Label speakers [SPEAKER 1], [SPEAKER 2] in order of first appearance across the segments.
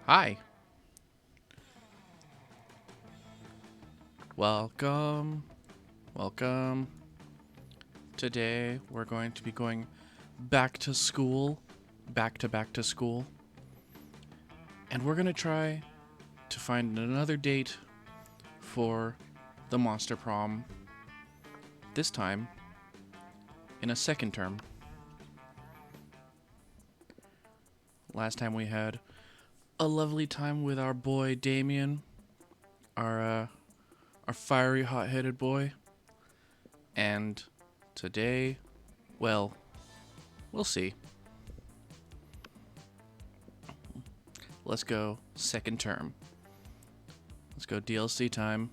[SPEAKER 1] Hi. Welcome. Welcome. Today we're going to be going back to school. Back to school. And we're going to try to find another date for the Monster Prom. This time in a second term. Last time we had a lovely time with our boy Damien, our fiery hot-headed boy. And today, well, we'll see. Let's go second term. Let's go DLC time.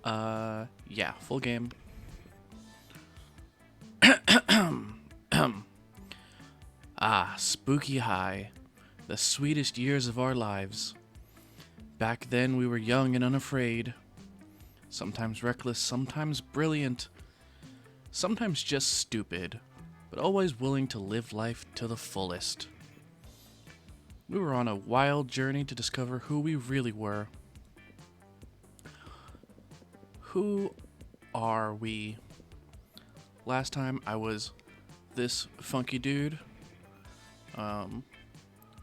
[SPEAKER 1] Yeah, full game. Spooky High. The sweetest years of our lives. Back then we were young and unafraid. Sometimes reckless, sometimes brilliant. Sometimes just stupid, but always willing to live life to the fullest. We were on a wild journey to discover who we really were. Who are we? Last time I was this funky dude.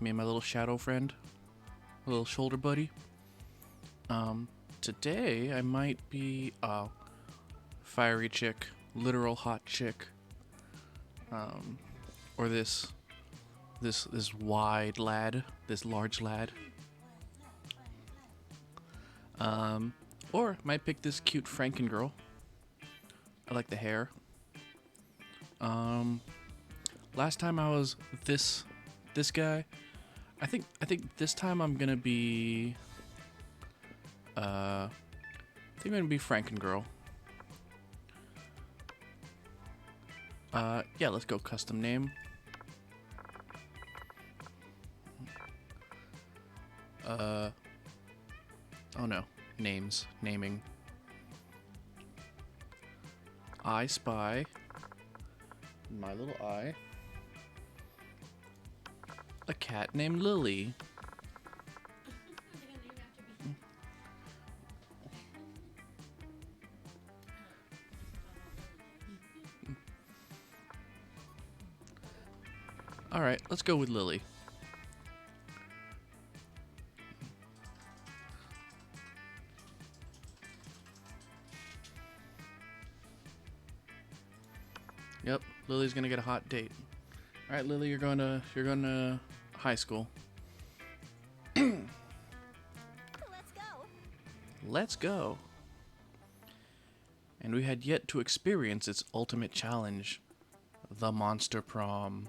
[SPEAKER 1] Me and my little shadow friend. A little shoulder buddy. Today I might be a fiery chick. Literal hot chick. Or this wide lad. This large lad. Or might pick this cute Franken girl. I like the hair. Last time I was this guy. I think this time I'm gonna be I think I'm gonna be Franken girl. Yeah, let's go custom name. Oh no, naming. I spy my little eye a cat named Lily. Alright, let's go with Lily. Yep, Lily's gonna get a hot date. Alright, Lily, you're going to high school.
[SPEAKER 2] Let's go.
[SPEAKER 1] Let's go. And we had yet to experience its ultimate challenge, the Monster Prom.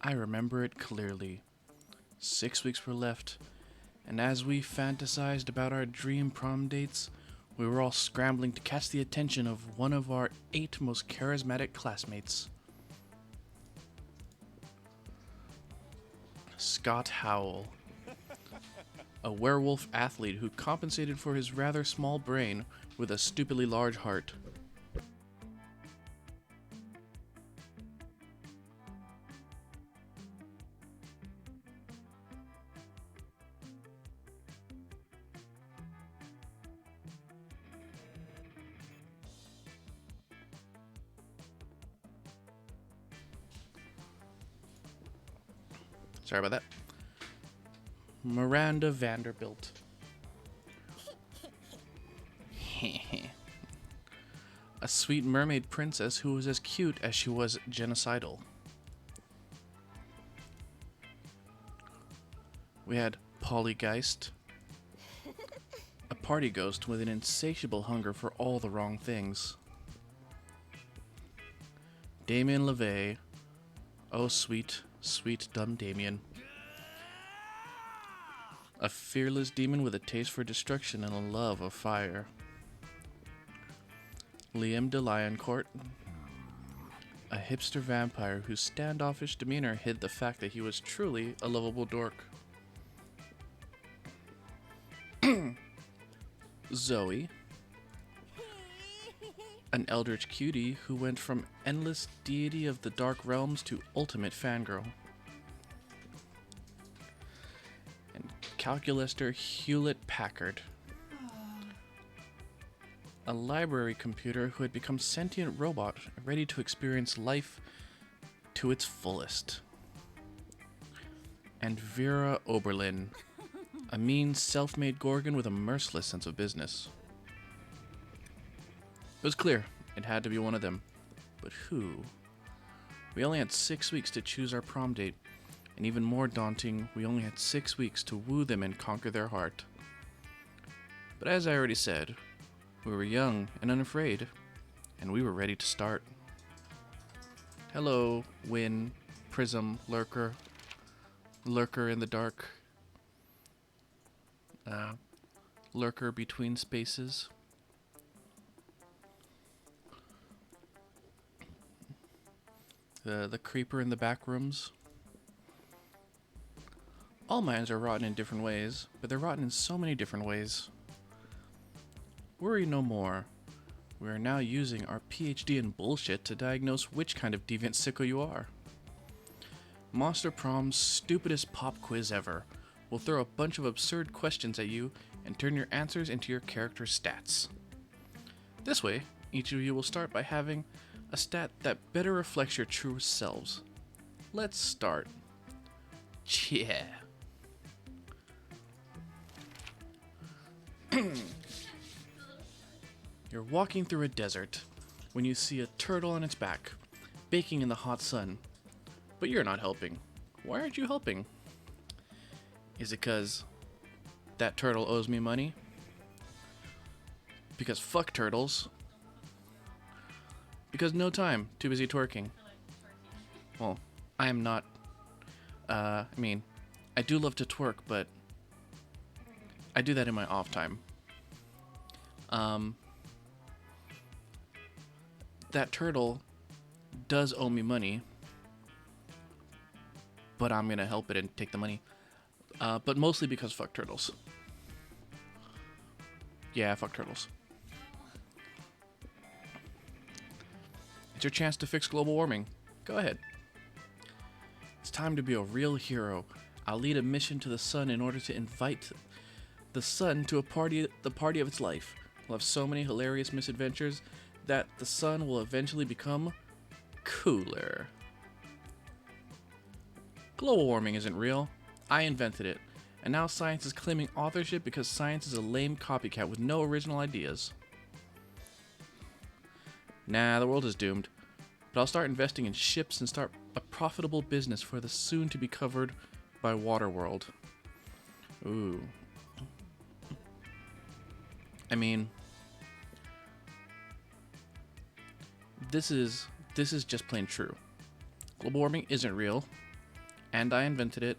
[SPEAKER 1] I remember it clearly. 6 weeks were left, and as we fantasized about our dream prom dates, we were all scrambling to catch the attention of one of our 8 most charismatic classmates. Scott Howell, a werewolf athlete who compensated for his rather small brain with a stupidly large heart. Sorry about that. Miranda Vanderbilt. A sweet mermaid princess who was as cute as she was genocidal. We had Pollygeist, a party ghost with an insatiable hunger for all the wrong things. Damien LaVey. Oh, sweet, sweet dumb Damien. A fearless demon with a taste for destruction and a love of fire. Liam de Lioncourt. A hipster vampire whose standoffish demeanor hid the fact that he was truly a lovable dork. Zoe. An eldritch cutie who went from endless deity of the dark realms to ultimate fangirl. And Calculaster Hewlett Packard. A library computer who had become sentient robot, ready to experience life to its fullest. And Vera Oberlin, a mean, self-made Gorgon with a merciless sense of business. It was clear it had to be one of them. But who? We only had 6 weeks to choose our prom date, and even more daunting, we only had 6 weeks to woo them and conquer their heart. But as I already said, we were young and unafraid, and we were ready to start. Hello, Win, Prism, Lurker in the dark, Lurker between spaces. The creeper in the back rooms. All minds are rotten in different ways, but they're rotten in so many different ways. Worry no more. We are now using our PhD in bullshit to diagnose which kind of deviant sicko you are. Monster Prom's stupidest pop quiz ever. We'll throw a bunch of absurd questions at you and turn your answers into your character's stats. This way, each of you will start by having a stat that better reflects your true selves. Let's start. Yeah. You're walking through a desert when you see a turtle on its back, baking in the hot sun. But you're not helping. Why aren't you helping? Is it because that turtle owes me money? Because fuck turtles. Because no time, too busy twerking. Well, I am not, I do love to twerk, but I do that in my off time. That turtle does owe me money, but I'm gonna help it and take the money. But mostly because fuck turtles. Yeah, fuck turtles. It's your chance to fix global warming. Go ahead. It's time to be a real hero. I'll lead a mission to the sun in order to invite the sun to the party of its life. We'll have so many hilarious misadventures that the sun will eventually become cooler. Global warming isn't real. I invented it. And now science is claiming authorship because science is a lame copycat with no original ideas. Nah, the world is doomed. But I'll start investing in ships and start a profitable business for the soon to be covered by Waterworld. Ooh. I mean, this is just plain true. Global warming isn't real, and I invented it,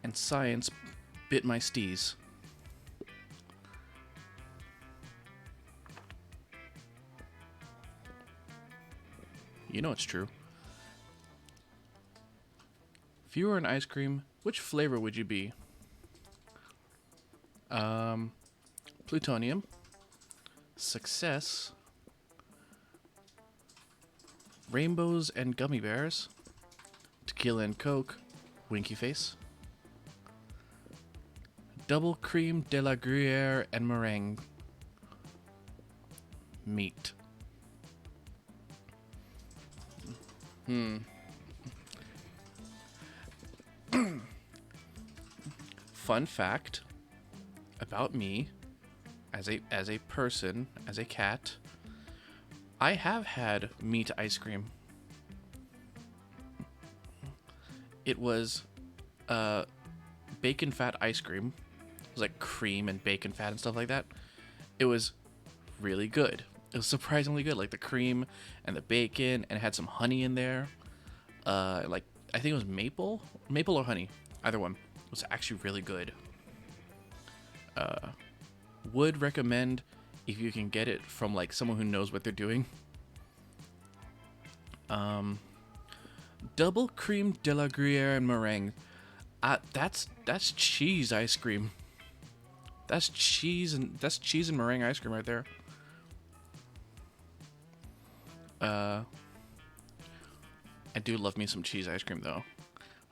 [SPEAKER 1] and science bit my steez. You know it's true. If you were an ice cream, which flavor would you be? Plutonium. Success. Rainbows and gummy bears. Tequila and Coke. Winky face. Double cream de la Gruyere and meringue. Meat. Fun fact about me as a person, as a cat, I have had meat ice cream. It was bacon fat ice cream. It was like cream and bacon fat and stuff like that. It was really good. It was surprisingly good, like the cream and the bacon, and it had some honey in there. Like I think it was maple or honey, either one. It was actually really good. Would recommend if you can get it from like someone who knows what they're doing. Double cream de la Gruyere and meringue. That's cheese ice cream. That's cheese and meringue ice cream right there. I do love me some cheese ice cream, though.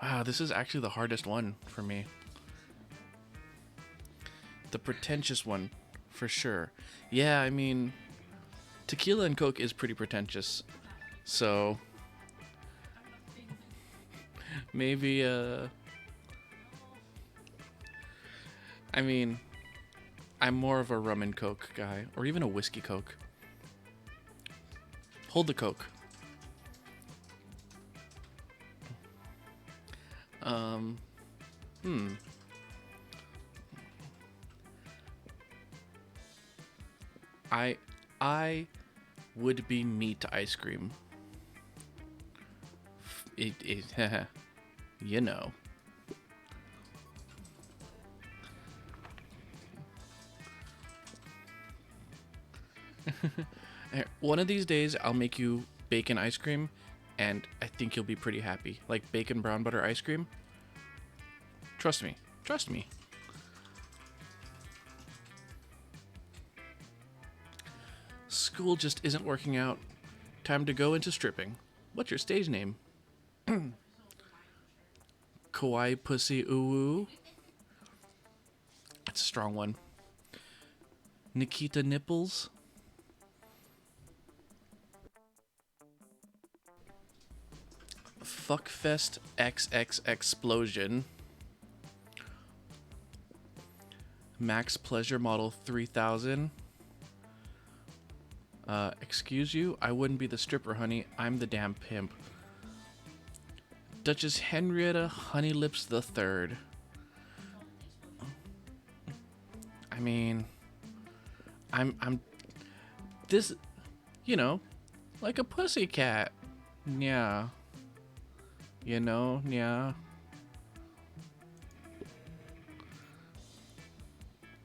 [SPEAKER 1] Wow, this is actually the hardest one for me. The pretentious one, for sure. Yeah, I mean, tequila and Coke is pretty pretentious. So, maybe, I mean, I'm more of a rum and Coke guy, or even a whiskey Coke. Hold the Coke. Hmm. I would be meat ice cream. It you know. One of these days, I'll make you bacon ice cream, and I think you'll be pretty happy. Like bacon brown butter ice cream. Trust me. Trust me. School just isn't working out. Time to go into stripping. What's your stage name? Kawaii Pussy Uwu. That's a strong one. Nikita Nipples. Fuckfest XX Explosion. Max Pleasure Model 3000. Excuse you? I wouldn't be the stripper, honey. I'm the damn pimp. Duchess Henrietta Honeylips III. I mean, I'm this, you know, like a pussycat. Yeah. You know, yeah.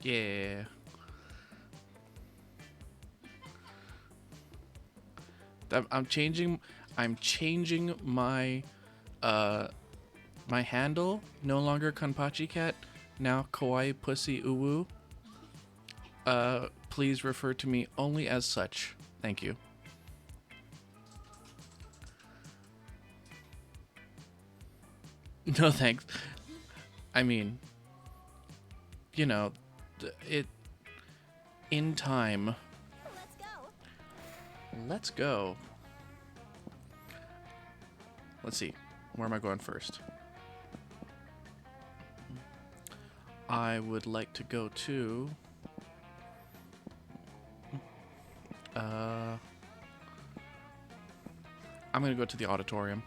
[SPEAKER 1] Yeah. I'm changing my my handle. No longer Kanpachi Cat, now Kawaii Pussy Uwu. Please refer to me only as such. Thank you. No thanks. I mean, you know, it in time. Let's go. Let's see. Where am I going first? I would like to go to I'm going to go to the auditorium.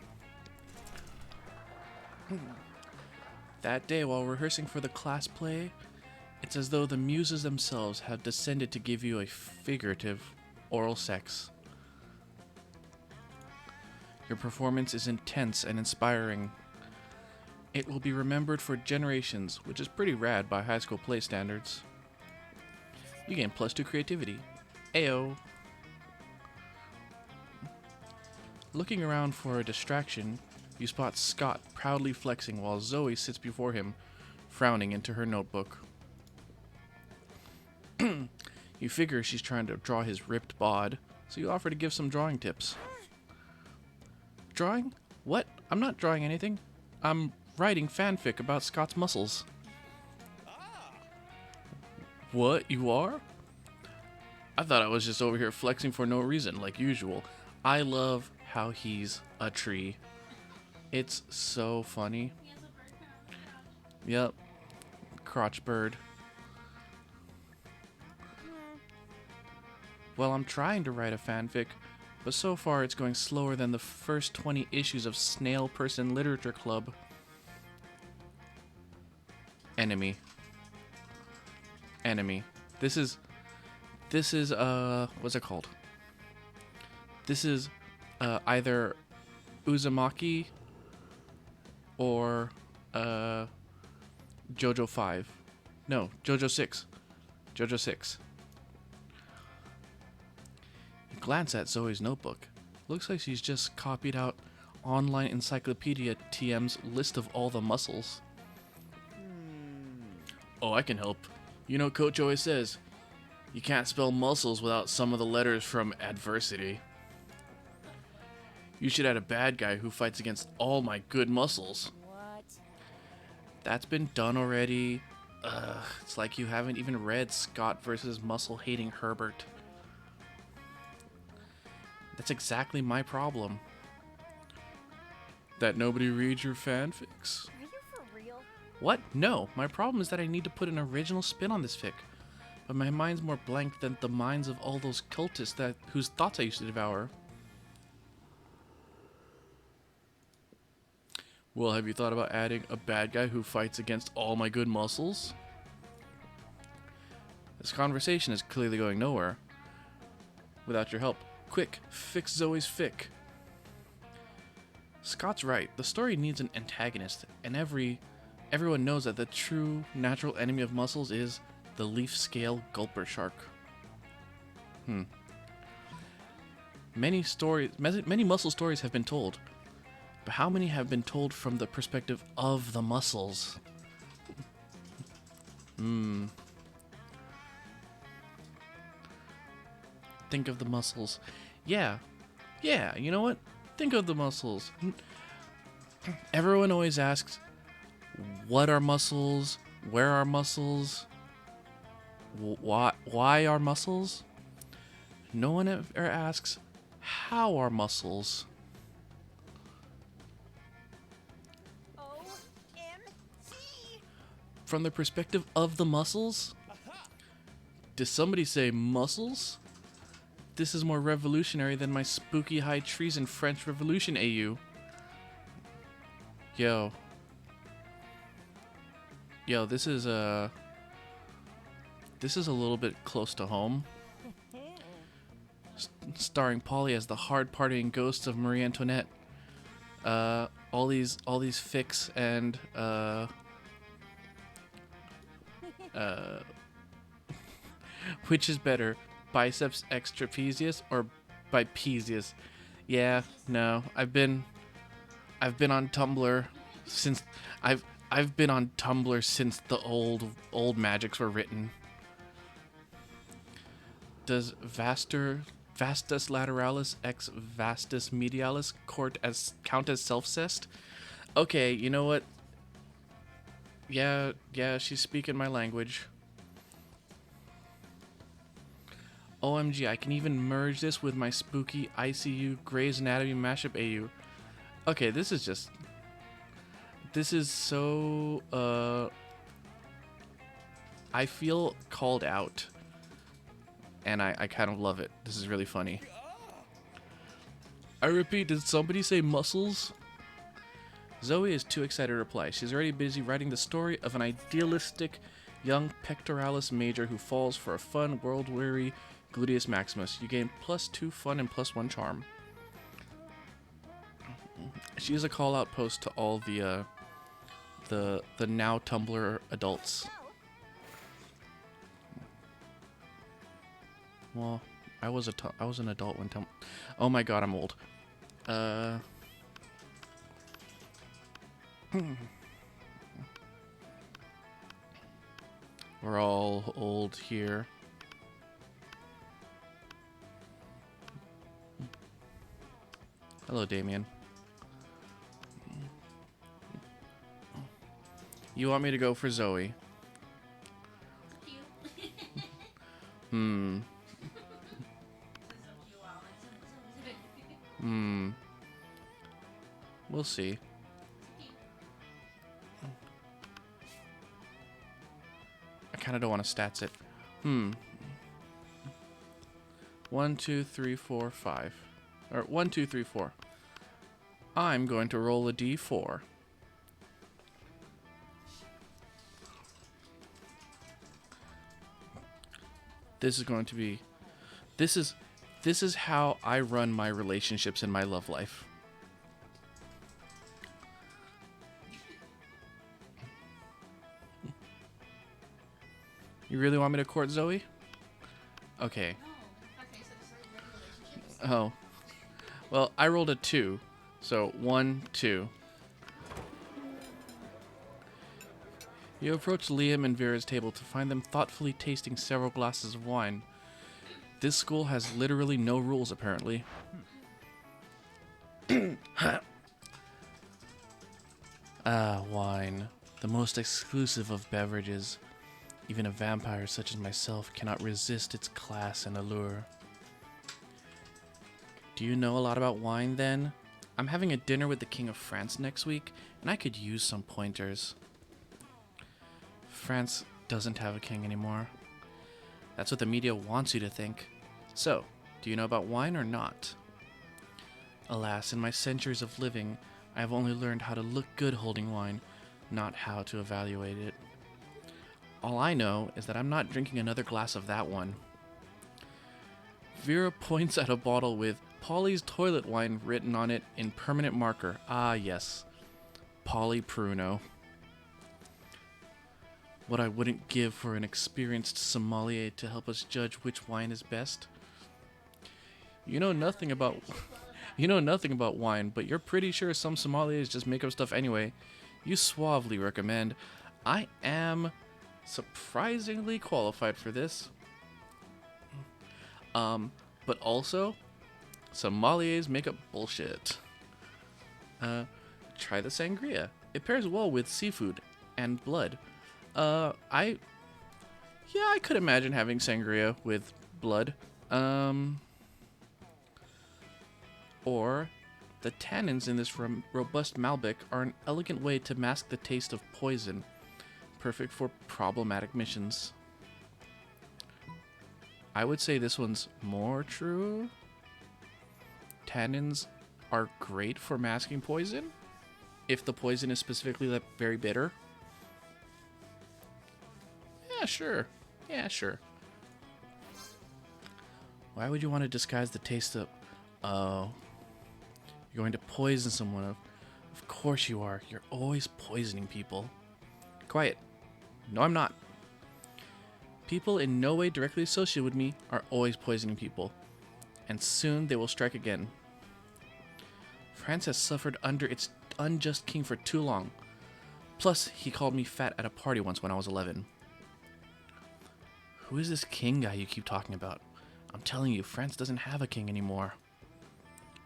[SPEAKER 1] That day, while rehearsing for the class play, it's as though the muses themselves have descended to give you a figurative oral sex. Your performance is intense and inspiring. It will be remembered for generations, which is pretty rad by high school play standards. You gain +2 creativity. Ayo. Looking around for a distraction, you spot Scott proudly flexing while Zoe sits before him, frowning into her notebook. You figure she's trying to draw his ripped bod, so you offer to give some drawing tips. Drawing? What? I'm not drawing anything. I'm writing fanfic about Scott's muscles. What? You are? I thought I was just over here flexing for no reason, like usual. I love how he's a tree. It's so funny. Yep. Crotch bird. Well, I'm trying to write a fanfic, but so far it's going slower than the first 20 issues of Snail Person Literature Club. Enemy. This is what's it called? This is either Uzumaki or JoJo 5. No, JoJo 6. JoJo 6. You glance at Zoe's notebook. Looks like she's just copied out Online Encyclopedia TM's list of all the muscles. Oh, I can help. You know, Coach always says, you can't spell muscles without some of the letters from adversity. You should add a bad guy who fights against all my good muscles.
[SPEAKER 2] What?
[SPEAKER 1] That's been done already. Ugh, it's like you haven't even read Scott versus muscle-hating Herbert. That's exactly my problem. That nobody reads your fanfics.
[SPEAKER 2] Are you for real?
[SPEAKER 1] What? No. My problem is that I need to put an original spin on this fic. But my mind's more blank than the minds of all those cultists whose thoughts I used to devour. Well, have you thought about adding a bad guy who fights against all my good muscles? This conversation is clearly going nowhere. Without your help. Quick, fix Zoe's fic. Scott's right. The story needs an antagonist, and everyone knows that the true natural enemy of muscles is the leaf scale gulper shark. Many muscle stories have been told, but how many have been told from the perspective of the muscles? Think of the muscles. Yeah, you know what? Think of the muscles. Everyone always asks, what are muscles? Where are muscles? Why are muscles? No one ever asks, how are muscles?
[SPEAKER 2] OMG!
[SPEAKER 1] From the perspective of the muscles? Does somebody say muscles? This is more revolutionary than my spooky high treason French Revolution AU. Yo, this is a little bit close to home. Starring Polly as the hard-partying ghosts of Marie Antoinette. All these fics and which is better, biceps x trapezius or bipesius? Yeah, no, I've been on Tumblr since I've been on Tumblr since the old magics were written. Does vastus lateralis x vastus medialis count as self-cest? Okay, you know what? Yeah, she's speaking my language. OMG, I can even merge this with my spooky ICU Grey's Anatomy mashup AU. Okay, this is so, I feel called out. And I kind of love it. This is really funny. I repeat, did somebody say muscles? Zoe is too excited to reply. She's already busy writing the story of an idealistic young pectoralis major who falls for a fun, world-weary gluteus maximus. You gain +2 fun and +1 charm. She is a call-out post to all the now Tumblr adults. Well, I was an adult when oh my god, I'm old. We're all old here. Hello, Damien. You want me to go for Zoe? We'll see. I kind of don't want to stats it. 1, 2, 3, 4, 5. Or 1, 2, 3, 4. I'm going to roll a d4. This is going to be... This is how I run my relationships in my love life. You really want me to court Zoe? Okay. Oh. Well, I rolled a 2. So 1, 2. You approach Liam and Vera's table to find them thoughtfully tasting several glasses of wine. This school has literally no rules, apparently. Ah, wine. The most exclusive of beverages. Even a vampire such as myself cannot resist its class and allure. Do you know a lot about wine, then? I'm having a dinner with the King of France next week, and I could use some pointers. France doesn't have a king anymore. That's what the media wants you to think. So, do you know about wine or not? Alas, in my centuries of living, I have only learned how to look good holding wine, not how to evaluate it. All I know is that I'm not drinking another glass of that one. Vera points at a bottle with Polly's toilet wine written on it in permanent marker. Ah, yes. Polly Pruno. What I wouldn't give for an experienced sommelier to help us judge which wine is best. You know nothing about wine, but you're pretty sure some sommeliers just make up stuff anyway. You suavely recommend. I am surprisingly qualified for this. But also, sommeliers make up bullshit. Try the sangria. It pairs well with seafood and blood. I could imagine having sangria with blood. Or the tannins in this robust Malbec are an elegant way to mask the taste of poison, perfect for problematic missions. I would say this one's more true. Tannins are great for masking poison, if the poison is specifically like very bitter. Yeah, sure. Why would you want to disguise the taste of... Oh, you're going to poison someone. Of course you are. You're always poisoning people. Quiet. No, I'm not. People in no way directly associated with me are always poisoning people. And soon they will strike again. France has suffered under its unjust king for too long. Plus, he called me fat at a party once when I was 11. Who is this king guy you keep talking about? I'm telling you, France doesn't have a king anymore.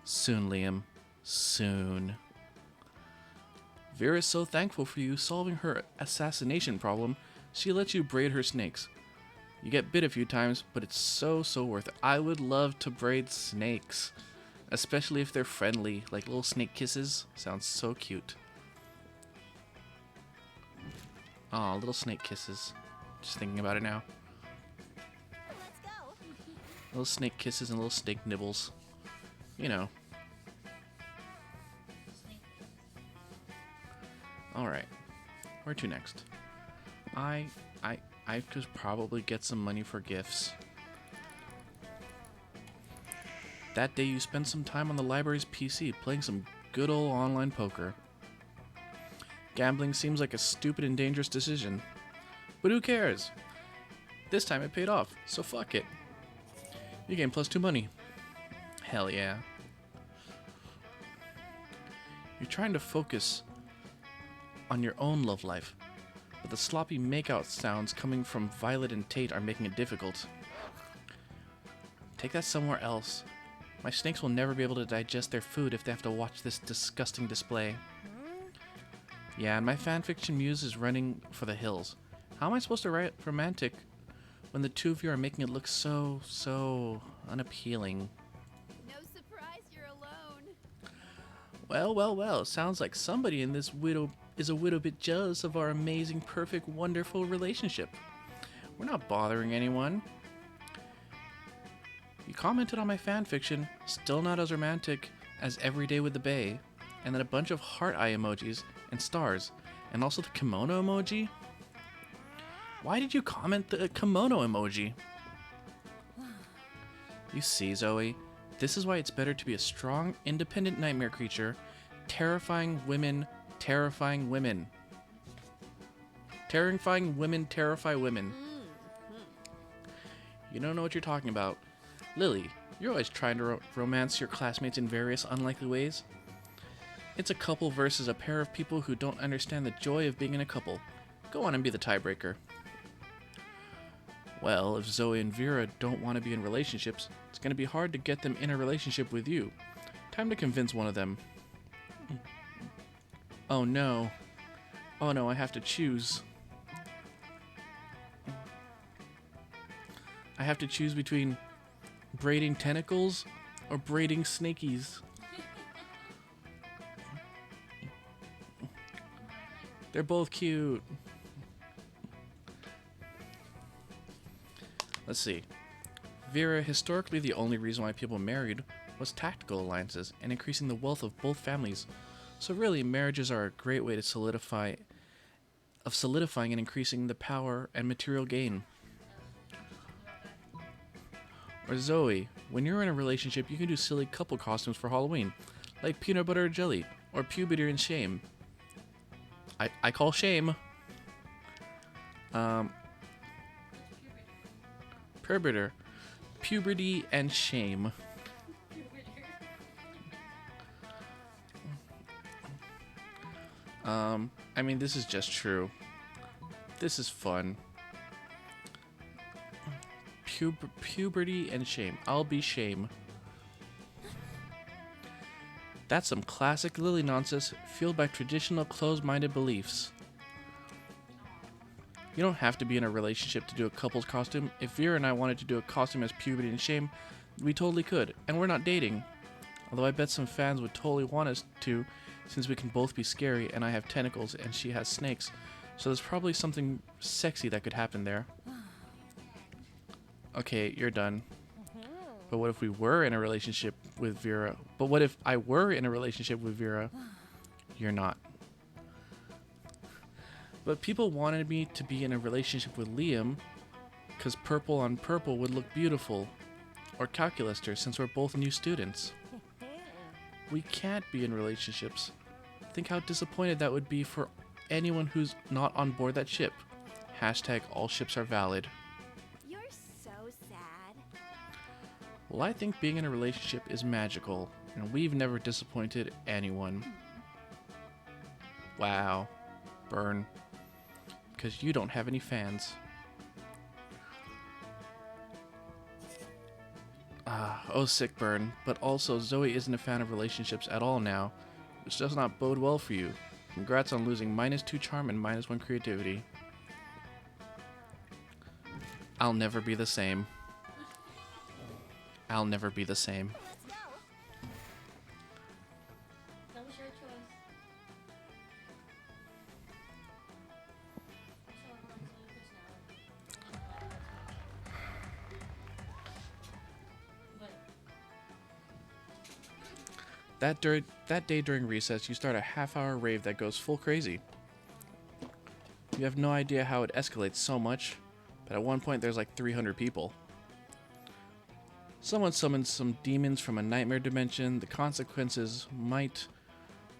[SPEAKER 1] Soon, Liam. Soon. Vera's so thankful for you solving her assassination problem, she lets you braid her snakes. You get bit a few times, but it's so worth it. I would love to braid snakes. Especially if they're friendly, like little snake kisses. Sounds so cute. Aw, little snake kisses. Just thinking about it now.
[SPEAKER 2] Let's go.
[SPEAKER 1] Little snake kisses and little snake nibbles. You know. Alright. Where to next? I could probably get some money for gifts. That day you spent some time on the library's PC playing some good old online poker. Gambling seems like a stupid and dangerous decision. But who cares? This time it paid off, so fuck it. You gained +2 money. Hell yeah. You're trying to focus on your own love life, but the sloppy makeout sounds coming from Violet and Tate are making it difficult. Take that somewhere else. My snakes will never be able to digest their food if they have to watch this disgusting display. Yeah, and my fanfiction muse is running for the hills. How am I supposed to write romantic when the two of you are making it look so unappealing?
[SPEAKER 2] No surprise you're alone.
[SPEAKER 1] Well. Sounds like somebody in this is a little bit jealous of our amazing, perfect, wonderful relationship. We're not bothering anyone. You commented on my fanfiction, still not as romantic as Every Day with the Bae, and then a bunch of heart eye emojis and stars, and also the kimono emoji. Why did you comment the kimono emoji? You see, Zoe, this is why it's better to be a strong, independent nightmare creature, terrifying women. Terrifying women terrify women. You don't know what you're talking about. Lily, you're always trying to romance your classmates in various unlikely ways. It's a couple versus a pair of people who don't understand the joy of being in a couple. Go on and be the tiebreaker. Well, if Zoe and Vera don't want to be in relationships, it's going to be hard to get them in a relationship with you. Time to convince one of them. Oh no. Oh no, I have to choose. I have to choose between braiding tentacles or braiding snakies. They're both cute. Let's see. Vera, historically the only reason why people married was tactical alliances and increasing the wealth of both families. So really, marriages are a great way to solidifying and increasing the power and material gain. Or Zoe, when you're in a relationship, you can do silly couple costumes for Halloween, like peanut butter and jelly, or puberty and shame. I call shame. Puberty. Puberty and shame. I mean, this is just true. This is fun. Puberty and shame. I'll be shame. That's some classic Lily nonsense fueled by traditional closed-minded beliefs. You don't have to be in a relationship to do a couple's costume. If Vera and I wanted to do a costume as puberty and shame, we totally could, and we're not dating. Although I bet some fans would totally want us to, since we can both be scary and I have tentacles and she has snakes, so there's probably something sexy that could happen there. Okay, you're done. But what if we were in a relationship with Vera? But what if I were in a relationship with Vera? You're not. But people wanted me to be in a relationship with Liam because purple on purple would look beautiful. Or Calculaster, since we're both new students. We can't be in relationships. Think how disappointed that would be for anyone who's not on board that ship. Hashtag all ships are valid.
[SPEAKER 2] You're so sad.
[SPEAKER 1] Well, I think being in a relationship is magical, and we've never disappointed anyone. Wow. Burn. Because you don't have any fans. Oh, sick burn. But also, Zoe isn't a fan of relationships at all now, which does not bode well for you. Congrats on losing -2 charm and -1 creativity. I'll never be the same. I'll never be the same.
[SPEAKER 2] Let's go.
[SPEAKER 3] That was your choice.
[SPEAKER 1] That day during recess, you start a half-hour rave that goes full crazy. You have no idea how it escalates so much, but at one point there's like 300 people. Someone summons some demons from a nightmare dimension. The consequences might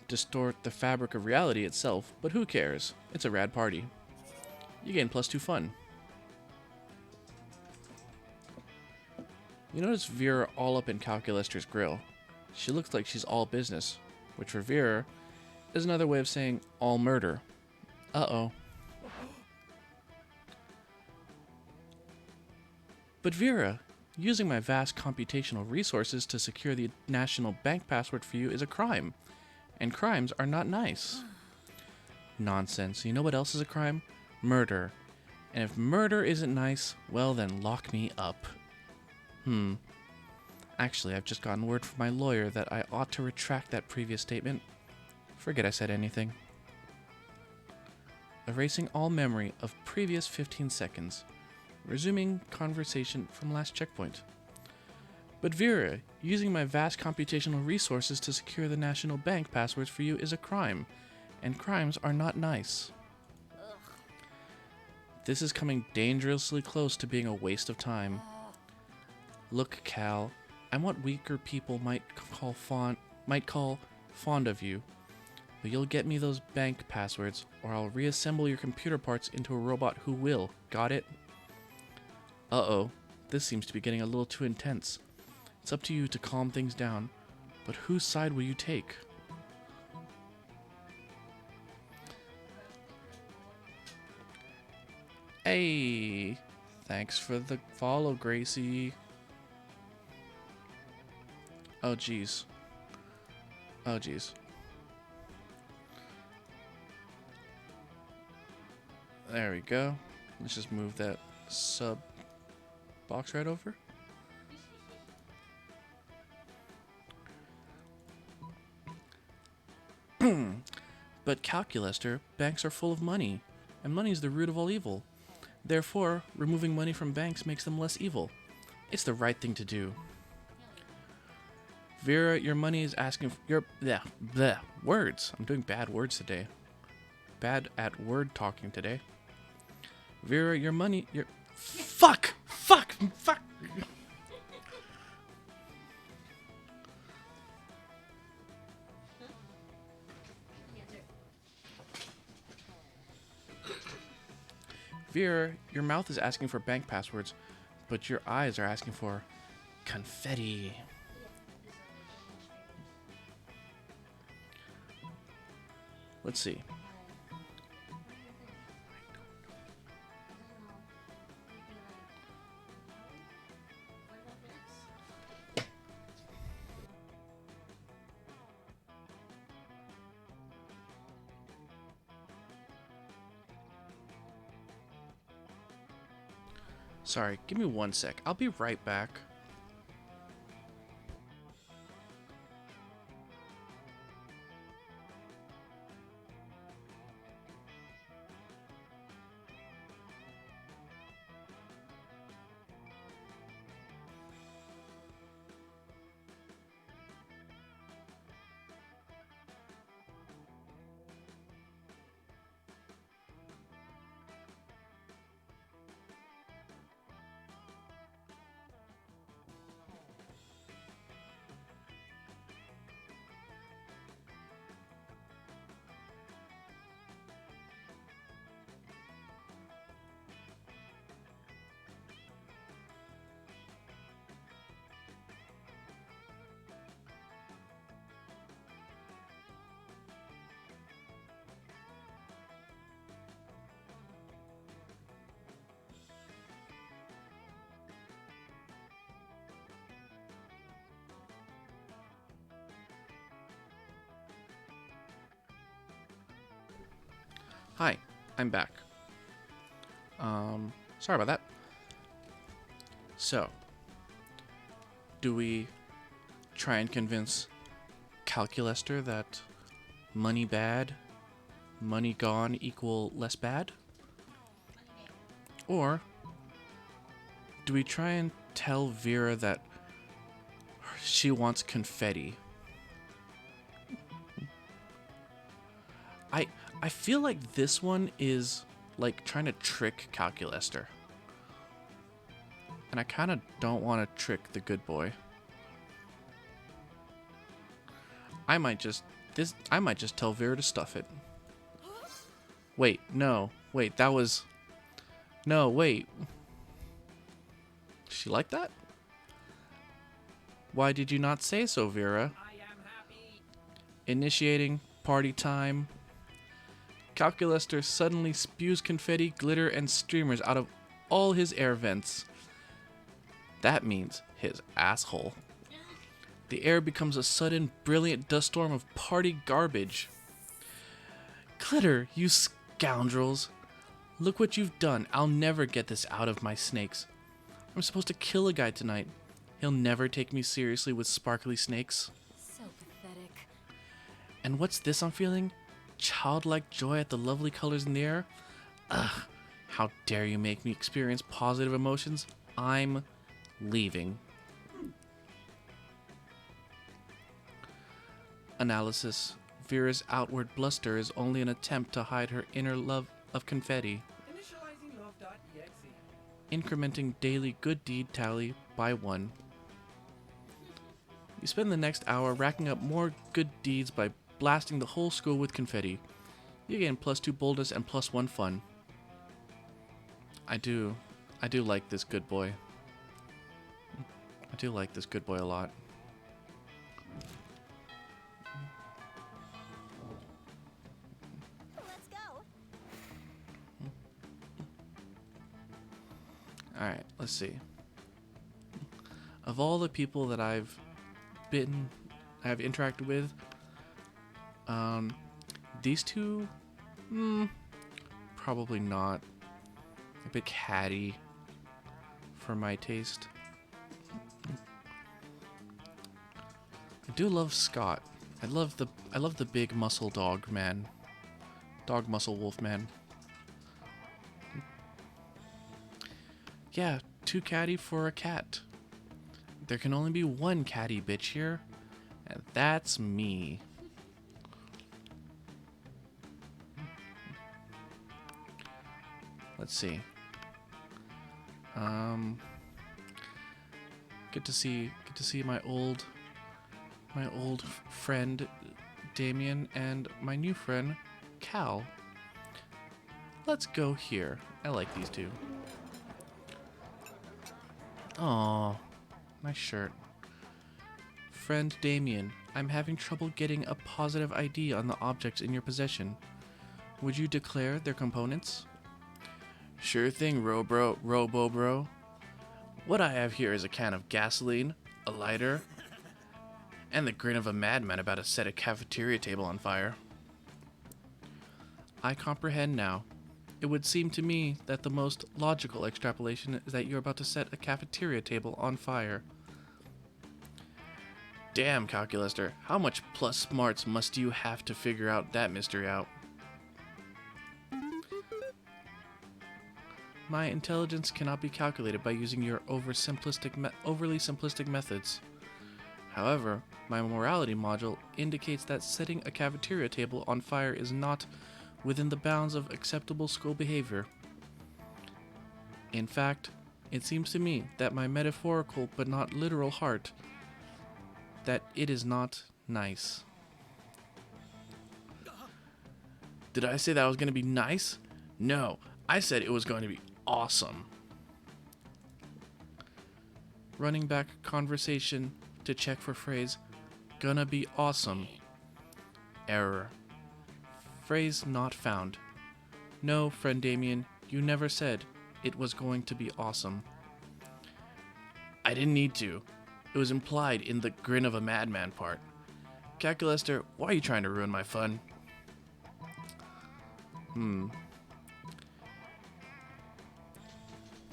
[SPEAKER 1] distort the fabric of reality itself, but who cares? It's a rad party. You gain +2 fun. You notice Vera all up in Calculaster's grill. She looks like she's all business, which for Vera is another way of saying all murder. Uh-oh. But Vera, using my vast computational resources to secure the national bank password for you is a crime, and crimes are not nice. Nonsense. You know what else is a crime? Murder. And if murder isn't nice, well then lock me up. Actually, I've just gotten word from my lawyer that I ought to retract that previous statement. Forget I said anything. Erasing all memory of previous 15 seconds. Resuming conversation from last checkpoint. But Vera, using my vast computational resources to secure the national bank passwords for you is a crime, and crimes are not nice. This is coming dangerously close to being a waste of time. Look, Cal, I'm what weaker people might call fond of you, but you'll get me those bank passwords, or I'll reassemble your computer parts into a robot who will. Got it? Uh-oh, this seems to be getting a little too intense. It's up to you to calm things down, but whose side will you take? Hey, thanks for the follow, Gracie. Oh, jeez. Oh, jeez. There we go. Let's just move that sub box right over. But Calculester, banks are full of money, and money is the root of all evil. Therefore, removing money from banks makes them less evil. It's the right thing to do. Vera, your money is asking for your words. I'm doing bad words today. Bad at word talking today. Vera, your money, your fuck. Vera, your mouth is asking for bank passwords, but your eyes are asking for confetti. Let's see. Sorry, give me 1 sec. I'll be right back. Hi, I'm back. Sorry about that. So, do we try and convince Calculester that money bad, money gone equal less bad? Or do we try and tell Vera that she wants confetti? I feel like this one is like trying to trick Calculester. And I kind of don't want to trick the good boy. I might just tell Vera to stuff it. Wait, no. Wait, that was... No, wait. She like that? Why did you not say so, Vera?
[SPEAKER 4] I am happy.
[SPEAKER 1] Initiating party time. Calculester suddenly spews confetti, glitter, and streamers out of all his air vents. That means his asshole. The air becomes a sudden, brilliant dust storm of party garbage. Glitter, you scoundrels. Look what you've done. I'll never get this out of my snakes. I'm supposed to kill a guy tonight. He'll never take me seriously with sparkly snakes.
[SPEAKER 2] So pathetic.
[SPEAKER 1] And what's this I'm feeling? Childlike joy at the lovely colors in the air? Ugh, how dare you make me experience positive emotions? I'm leaving. Analysis. Vera's outward bluster is only an attempt to hide her inner love of confetti.
[SPEAKER 4] Initializing love.exe.
[SPEAKER 1] Incrementing daily good deed tally by 1. You spend the next hour racking up more good deeds by blasting the whole school with confetti. You gain +2 boldness and +1 fun. I do like this good boy. I do like this good boy a lot.
[SPEAKER 2] Let's go.
[SPEAKER 1] Alright, let's see. Of all the people that I've interacted with, These two, probably not. A bit catty for my taste. I do love Scott. I love the big muscle dog man. Dog muscle wolf man. Yeah, too catty for a cat. There can only be one catty bitch here, and that's me. Let's see. Good to see my old friend Damien and my new friend Cal. Let's go here. I like these two. Aw, nice shirt. Friend Damien, I'm having trouble getting a positive ID on the objects in your possession. Would you declare their components? Sure thing, Robo Bro. What I have here is a can of gasoline, a lighter, and the grin of a madman about to set a cafeteria table on fire. I comprehend now. It would seem to me that the most logical extrapolation is that you're about to set a cafeteria table on fire. Damn, Calculaster, how much plus smarts must you have to figure out that mystery out? My intelligence cannot be calculated by using your overly simplistic methods. However, my morality module indicates that setting a cafeteria table on fire is not within the bounds of acceptable school behavior. In fact, it seems to me that my metaphorical but not literal heart, that it is not nice. Did I say that was going to be nice? No, I said it was going to be awesome. Running back conversation to check for phrase, gonna be awesome. Error. Phrase not found. No, friend Damien, you never said it was going to be awesome. I didn't need to. It was implied in the grin of a madman part. Calculaster, why are you trying to ruin my fun?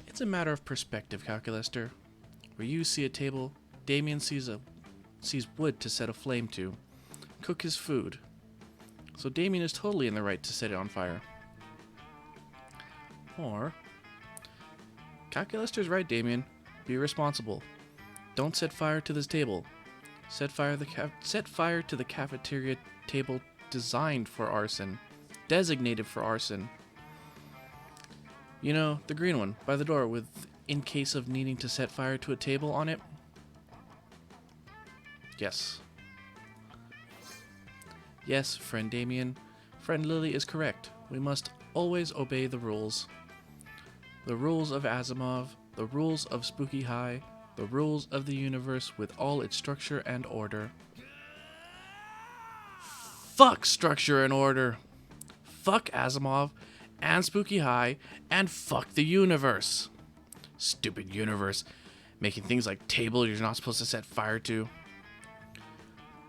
[SPEAKER 1] It's a matter of perspective, Calculaster. Where you see a table, Damien sees wood to set a flame to, cook his food. So Damien is totally in the right to set it on fire. Or, Calculaster's right, Damien. Be responsible. Don't set fire to this table. Set fire to the cafeteria table designed for arson, designated for arson. You know, the green one by the door with, in case of needing to set fire to a table on it. Yes. Yes, friend Damien. Friend Lily is correct. We must always obey the rules. The rules of Asimov, the rules of Spooky High, the rules of the universe with all its structure and order. Fuck structure and order. Fuck Asimov and Spooky High and fuck the universe. Stupid universe, making things like tables you're not supposed to set fire to.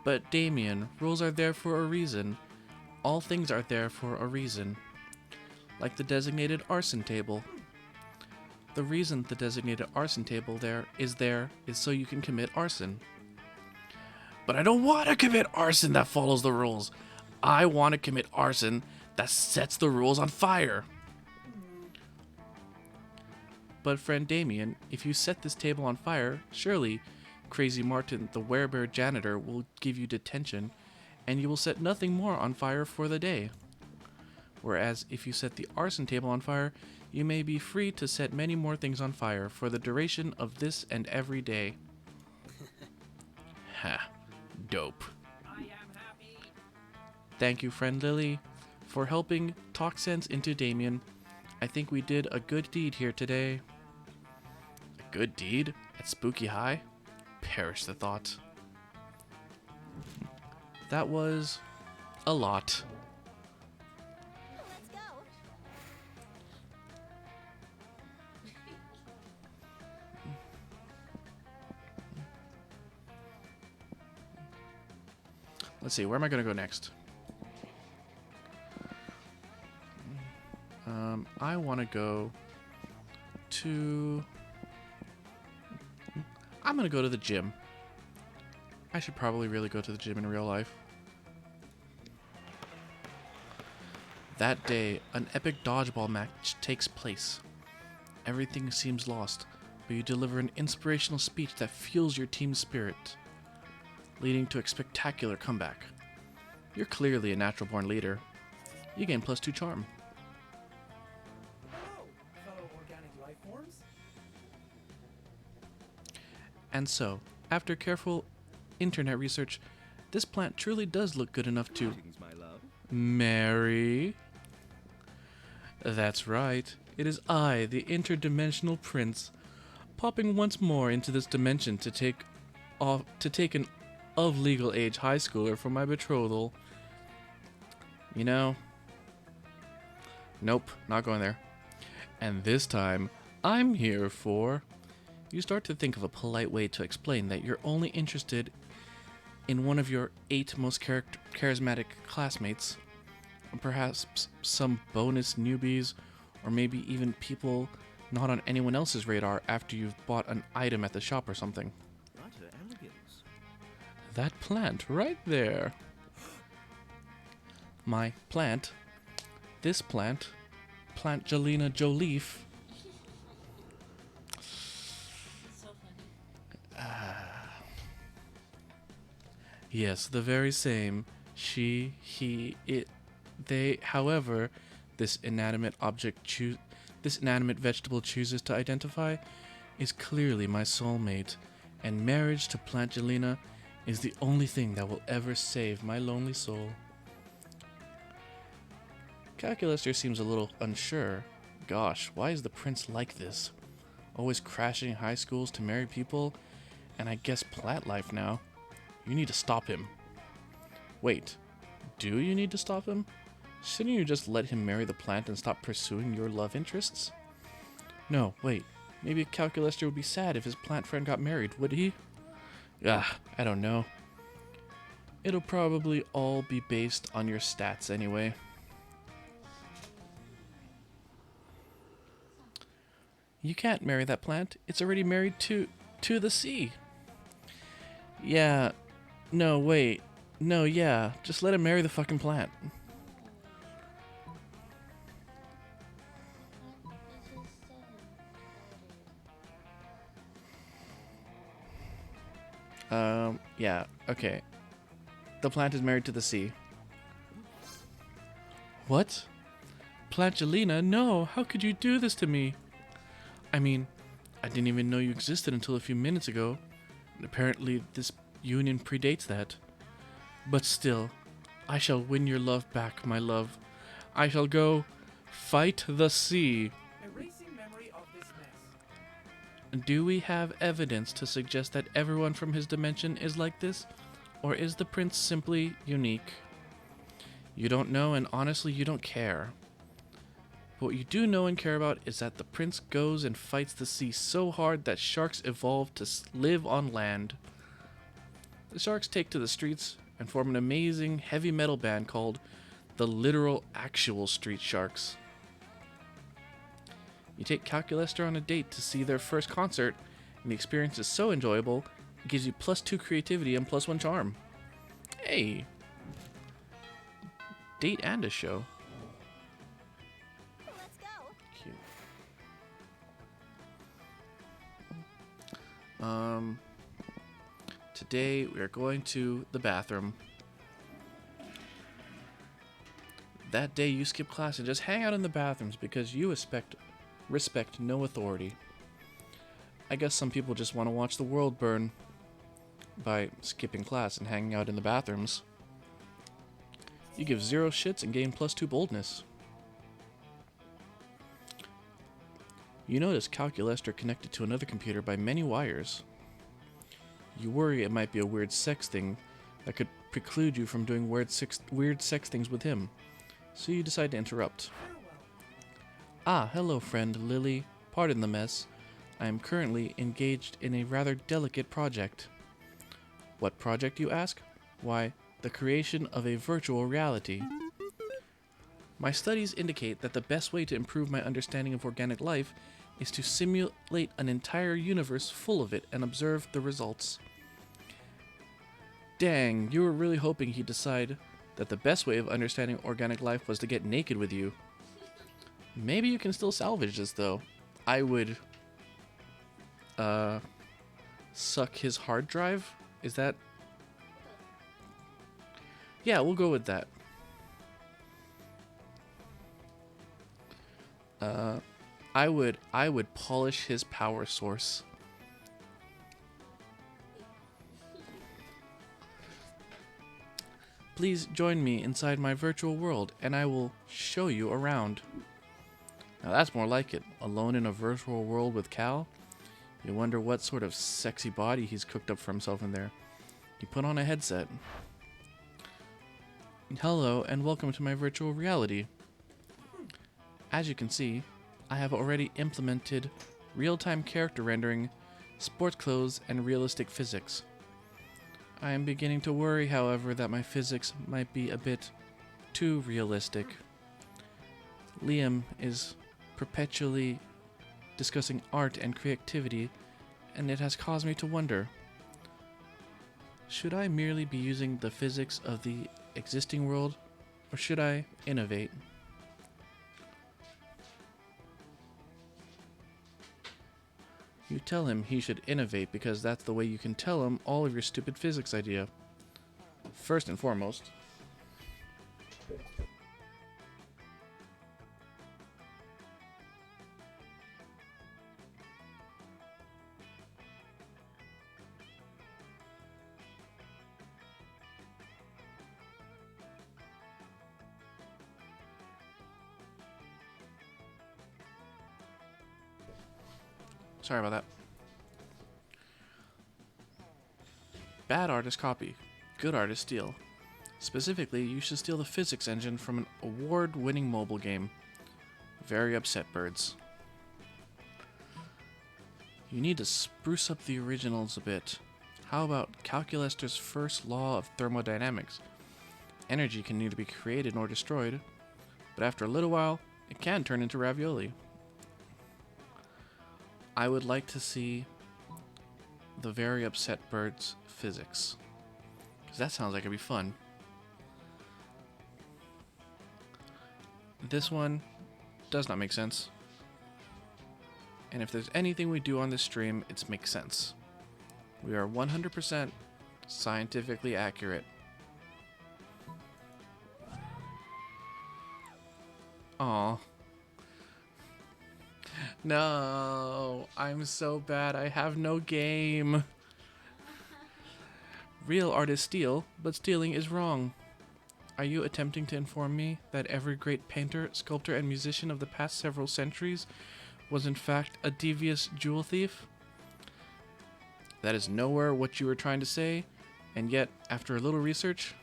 [SPEAKER 1] But Damien, rules are there for a reason. All things are there for a reason. Like the designated arson table. The reason the designated arson table is so you can commit arson. But I don't want to commit arson that follows the rules. I want to commit arson that sets the rules on fire. But friend Damien, if you set this table on fire, surely Crazy Martin, the werebear janitor, will give you detention, and you will set nothing more on fire for the day. Whereas if you set the arson table on fire, you may be free to set many more things on fire for the duration of this and every day. Ha. Dope.
[SPEAKER 4] I am happy.
[SPEAKER 1] Thank you, friend Lily, for helping talk sense into Damien. I think we did a good deed here today. A good deed? At Spooky High? Perish the thought. That was a lot.
[SPEAKER 2] Let's go.
[SPEAKER 1] Let's see, where am I going to go next? I want to go to... I'm going to go to the gym. I should probably really go to the gym in real life. That day, an epic dodgeball match takes place. Everything seems lost, but you deliver an inspirational speech that fuels your team's spirit, leading to a spectacular comeback. You're clearly a natural-born leader. You gain +2 charm.
[SPEAKER 4] Hello, fellow organic life forms.
[SPEAKER 1] And so, after careful internet research, this plant truly does look good enough to marry. That's right. It is I, the interdimensional prince, popping once more into this dimension to take an of legal age high schooler for my betrothal. You know, nope, not going there. And this time, I'm here for... You start to think of a polite way to explain that you're only interested in one of your 8 most charismatic classmates, or perhaps some bonus newbies, or maybe even people not on anyone else's radar after you've bought an item at the shop or something. That plant right there. My plant. This plant. Plant Jelena Joleaf.
[SPEAKER 3] So funny.
[SPEAKER 1] Yes, the very same. She, he, it, they. However, this inanimate vegetable chooses to identify is clearly my soulmate, and marriage to Plant Jelena is the only thing that will ever save my lonely soul. Calculaster seems a little unsure. Gosh, why is the prince like this? Always crashing high schools to marry people, and I guess plant life now. You need to stop him. Wait, do you need to stop him? Shouldn't you just let him marry the plant and stop pursuing your love interests? No, wait. Maybe Calculaster would be sad if his plant friend got married, would he? I don't know. It'll probably all be based on your stats anyway. You can't marry that plant. It's already married to the sea. Yeah. No, wait. No, yeah. Just let him marry the fucking plant. Yeah, okay. The plant is married to the sea. What? Plant Jelena, no, how could you do this to me? I mean, I didn't even know you existed until a few minutes ago, and apparently this union predates that. But still, I shall win your love back, my love. I shall go fight the sea.
[SPEAKER 4] Erasing memory of this mess.
[SPEAKER 1] Do we have evidence to suggest that everyone from his dimension is like this? Or is the prince simply unique? You don't know, and honestly, you don't care. But what you do know and care about is that the prince goes and fights the sea so hard that sharks evolve to live on land. The sharks take to the streets and form an amazing heavy metal band called the Literal Actual Street Sharks. You take Calculaster on a date to see their first concert, and the experience is so enjoyable, it gives you +2 creativity and +1 charm. Hey! Date and a show.
[SPEAKER 2] Let's go.
[SPEAKER 1] Cute. Today we are going to the bathroom. That day you skip class and just hang out in the bathrooms because you respect no authority. I guess some people just want to watch the world burn by skipping class and hanging out in the bathrooms. You give 0 shits and gain +2 boldness. You notice Calculaster connected to another computer by many wires. You worry it might be a weird sex thing that could preclude you from doing weird sex things with him, so you decide to interrupt. Ah, hello friend Lily. Pardon the mess. I am currently engaged in a rather delicate project. What project, you ask? Why, the creation of a virtual reality. My studies indicate that the best way to improve my understanding of organic life is to simulate an entire universe full of it and observe the results. Dang, you were really hoping he'd decide that the best way of understanding organic life was to get naked with you. Maybe you can still salvage this, though. I would, suck his hard drive? Is that... Yeah, we'll go with that. I would polish his power source. Please join me inside my virtual world and I will show you around. Now that's more like it. Alone in a virtual world with Cal? You wonder what sort of sexy body he's cooked up for himself in there. You put on a headset. Hello and welcome to my virtual reality. As you can see, I have already implemented real-time character rendering, sports clothes, and realistic physics. I am beginning to worry, however, that my physics might be a bit too realistic. Liam is perpetually discussing art and creativity, and it has caused me to wonder, should I merely be using the physics of the existing world, or should I innovate? You tell him he should innovate because that's the way you can tell him all of your stupid physics idea. First and foremost. Sorry about that. Bad artist copy. Good artist steal. Specifically, you should steal the physics engine from an award-winning mobile game. Very upset, birds. You need to spruce up the originals a bit. How about Calculester's first law of thermodynamics? Energy can neither be created nor destroyed, but after a little while, it can turn into ravioli. I would like to see the very upset birds physics, because that sounds like it'd be fun. This one does not make sense, and if there's anything we do on this stream, it's make sense. We are 100% scientifically accurate. Aw. No, I'm so bad. I have no game. Real artists steal, but stealing is wrong. Are you attempting to inform me that every great painter, sculptor, and musician of the past several centuries was in fact a devious jewel thief? That is nowhere what you were trying to say, and yet, after a little research,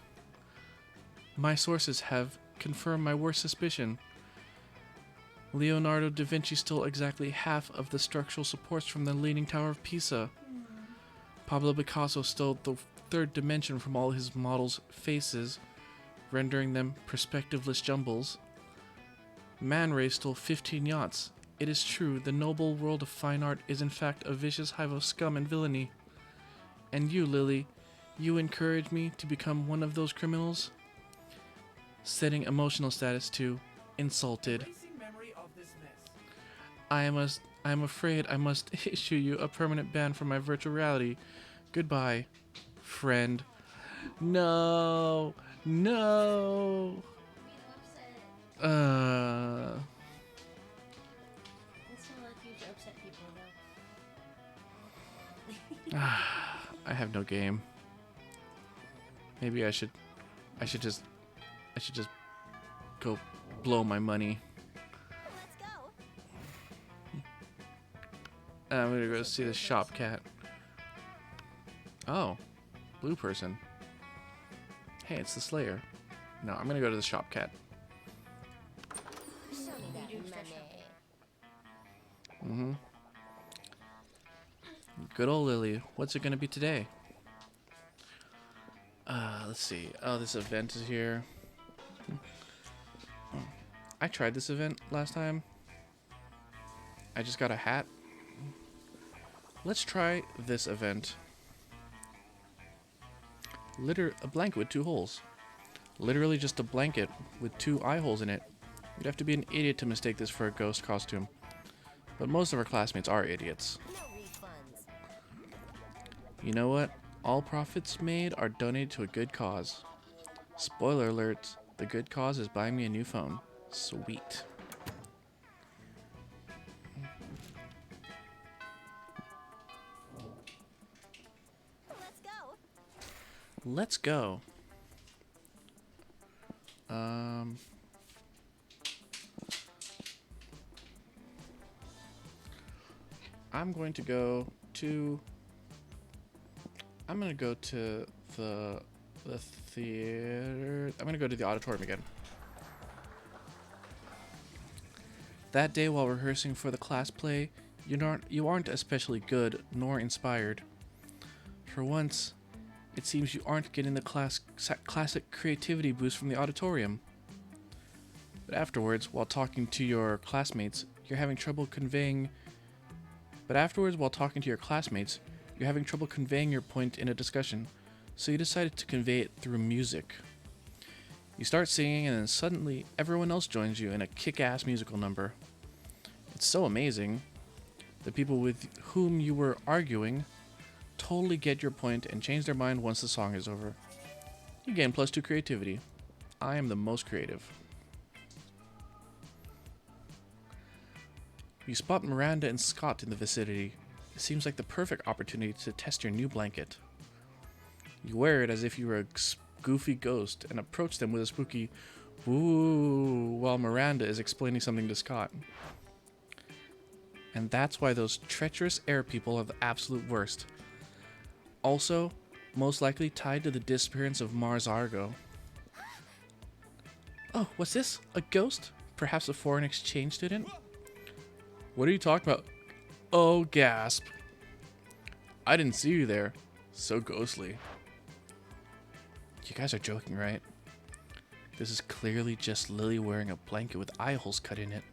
[SPEAKER 1] my sources have confirmed my worst suspicion. Leonardo da Vinci stole exactly half of the structural supports from the Leaning Tower of Pisa. Pablo Picasso stole the third dimension from all his models' faces, rendering them perspectiveless jumbles. Man Ray stole 15 yachts. It is true, the noble world of fine art is in fact a vicious hive of scum and villainy. And you, Lily, you encourage me to become one of those criminals? Setting emotional status to insulted.
[SPEAKER 4] Erasing memory of this mess.
[SPEAKER 1] I am afraid I must issue you a permanent ban from my virtual reality. Goodbye, friend. No. No.
[SPEAKER 3] That's not like you to upset people, though.
[SPEAKER 1] I have no game. Maybe I should just go blow my money.
[SPEAKER 2] Let's go.
[SPEAKER 1] I'm gonna go see the shop cat. Oh, blue person. Hey, it's the Slayer. No, I'm gonna go to the shop cat.
[SPEAKER 2] Show me that
[SPEAKER 3] You do
[SPEAKER 2] money.
[SPEAKER 1] Good old Lily. What's it gonna be today? Let's see. Oh, this event is here. I tried this event last time. I just got a hat. Let's try this event. A blanket with 2 holes. Literally just a blanket with 2 eye holes in it. You'd have to be an idiot to mistake this for a ghost costume. But most of our classmates are idiots.
[SPEAKER 2] No refunds.
[SPEAKER 1] You know what? All profits made are donated to a good cause. Spoiler alert, the good cause is buying me a new phone. Sweet.
[SPEAKER 2] Let's go.
[SPEAKER 1] Let's go. I'm going to go to the theater. I'm going to go to the auditorium again. That day while rehearsing for the class play, you aren't especially good nor inspired. For once, it seems you aren't getting the classic creativity boost from the auditorium. But afterwards, while talking to your classmates, you're having trouble conveying your point in a discussion, so you decided to convey it through music. You start singing, and then suddenly everyone else joins you in a kick-ass musical number. It's so amazing. The people with whom you were arguing totally get your point and change their mind once the song is over. You gain +2 creativity. I am the most creative. You spot Miranda and Scott in the vicinity. It seems like the perfect opportunity to test your new blanket. You wear it as if you were a goofy ghost and approach them with a spooky "Ooh," while Miranda is explaining something to Scott. And that's why those treacherous air people are the absolute worst. Also, most likely tied to the disappearance of Mars Argo. Oh, what's this? A ghost? Perhaps a foreign exchange student? What are you talking about? Oh, gasp. I didn't see you there. So ghostly. You guys are joking, right? This is clearly just Lily wearing a blanket with eye holes cut in it.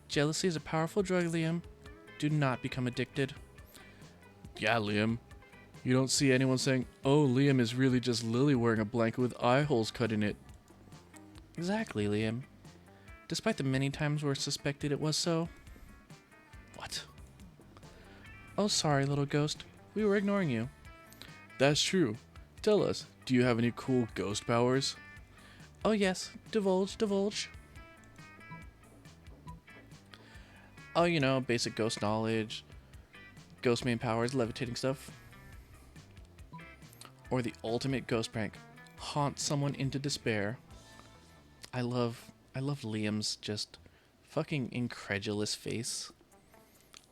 [SPEAKER 1] Jealousy is a powerful drug, Liam. Do not become addicted. Yeah, Liam. You don't see anyone saying, oh, Liam is really just Lily wearing a blanket with eye holes cut in it. Exactly, Liam. Despite the many times where suspected it was so. What? Oh, sorry, little ghost. We were ignoring you. That's true. Tell us, do you have any cool ghost powers? Oh yes, divulge, divulge. Oh, you know, basic ghost knowledge, ghost main powers, levitating stuff. Or the ultimate ghost prank, haunt someone into despair. I love Liam's just fucking incredulous face.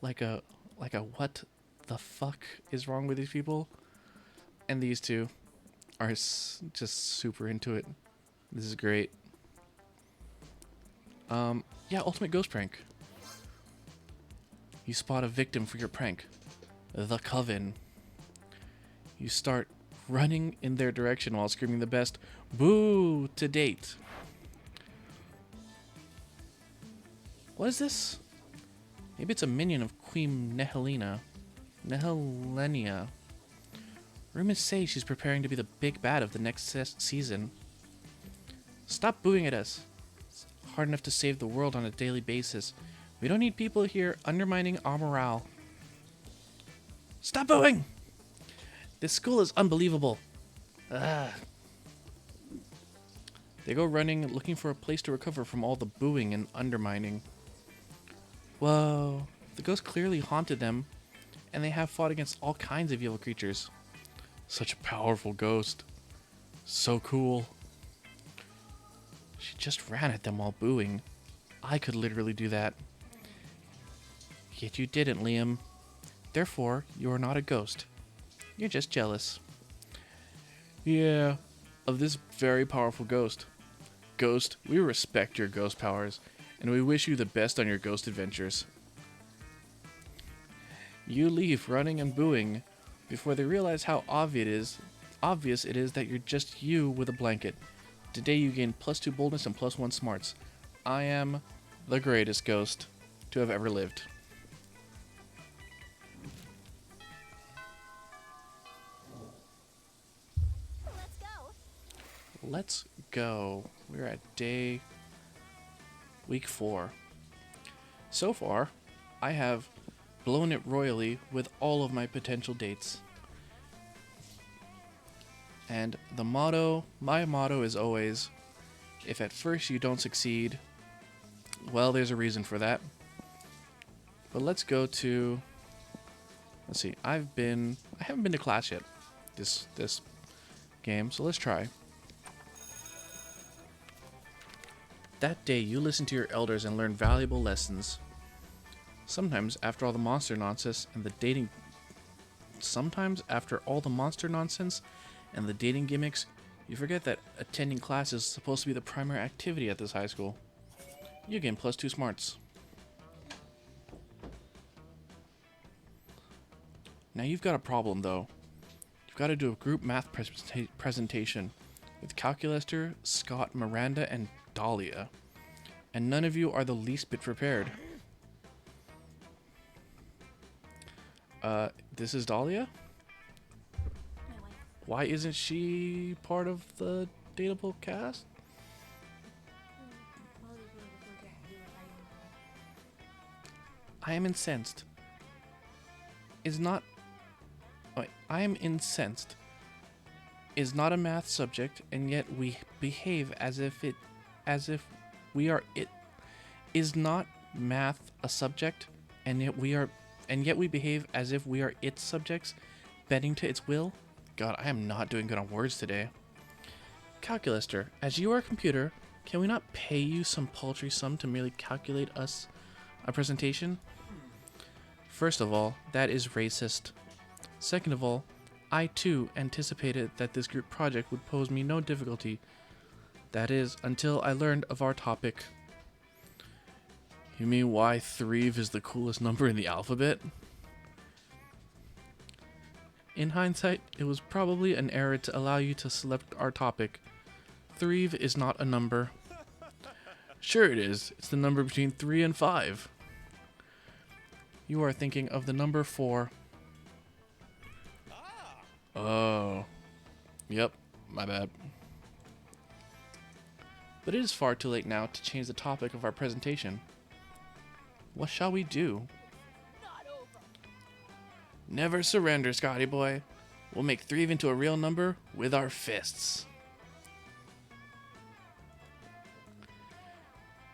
[SPEAKER 1] Like a what the fuck is wrong with these people? And these two are just super into it. This is great. Yeah, ultimate ghost prank. You spot a victim for your prank. The Coven. You start running in their direction while screaming the best boo to date. What is this? Maybe it's a minion of Queen Nehelenia. Rumors say she's preparing to be the big bad of the next season. Stop booing at us. It's hard enough to save the world on a daily basis. We don't need people here undermining our morale. Stop booing! This school is unbelievable. Ugh. They go running, looking for a place to recover from all the booing and undermining. Whoa. The ghost clearly haunted them, and they have fought against all kinds of evil creatures. Such a powerful ghost. So cool. She just ran at them while booing. I could literally do that. Yet you didn't, Liam. Therefore, you are not a ghost. You're just jealous. Yeah, of this very powerful ghost. Ghost, we respect your ghost powers, and we wish you the best on your ghost adventures. You leave running and booing before they realize how obvious it is that you're just you with a blanket. Today you gain +2 boldness and +1 smarts. I am the greatest ghost to have ever lived.
[SPEAKER 2] Let's go.
[SPEAKER 1] Let's go. We're at week 4. So far, I have blown it royally with all of my potential dates. And my motto is always, if at first you don't succeed, well, there's a reason for that. But let's go to, let's see, I haven't been to class yet this game, so let's try. That day you listened to your elders and learned valuable lessons. Sometimes after all the monster nonsense and the dating gimmicks, you forget that attending class is supposed to be the primary activity at this high school. You gain +2 smarts. Now you've got a problem though. You've got to do a group math presentation with Calculaster, Scott, Miranda, and Dahlia. And none of you are the least bit prepared. This is Dahlia?
[SPEAKER 3] My wife.
[SPEAKER 1] Why isn't she part of the Dateable cast?
[SPEAKER 3] All these people forget you were fighting
[SPEAKER 1] I am incensed. I am incensed. Is not a math subject, and yet we behave as if we are it. Is not math a subject, and yet we behave as if we are its subjects, bending to its will? God, I am not doing good on words today. Calculaster, as you are a computer, can we not pay you some paltry sum to merely calculate us a presentation? First of all, that is racist. Second of all, I too anticipated that this group project would pose me no difficulty. That is, until I learned of our topic. You mean why 3 is the coolest number in the alphabet? In hindsight, it was probably an error to allow you to select our topic. 3 is not a number. Sure it is. It's the number between 3 and 5. You are thinking of the number 4. Oh. Yep, my bad. But it is far too late now to change the topic of our presentation. What shall we do? Never surrender, Scotty boy. We'll make 3 into a real number with our fists.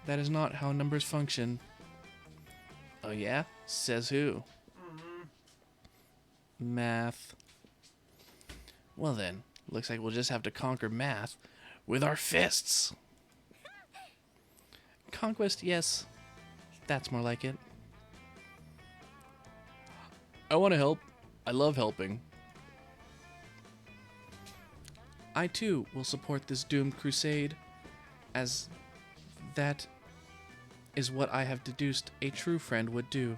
[SPEAKER 1] That is not how numbers function. Oh yeah? Says who? Math. Well then, looks like we'll just have to conquer math with our fists. Conquest, yes. That's more like it. I want to help. I love helping. I too will support this doomed crusade, as that is what I have deduced a true friend would do.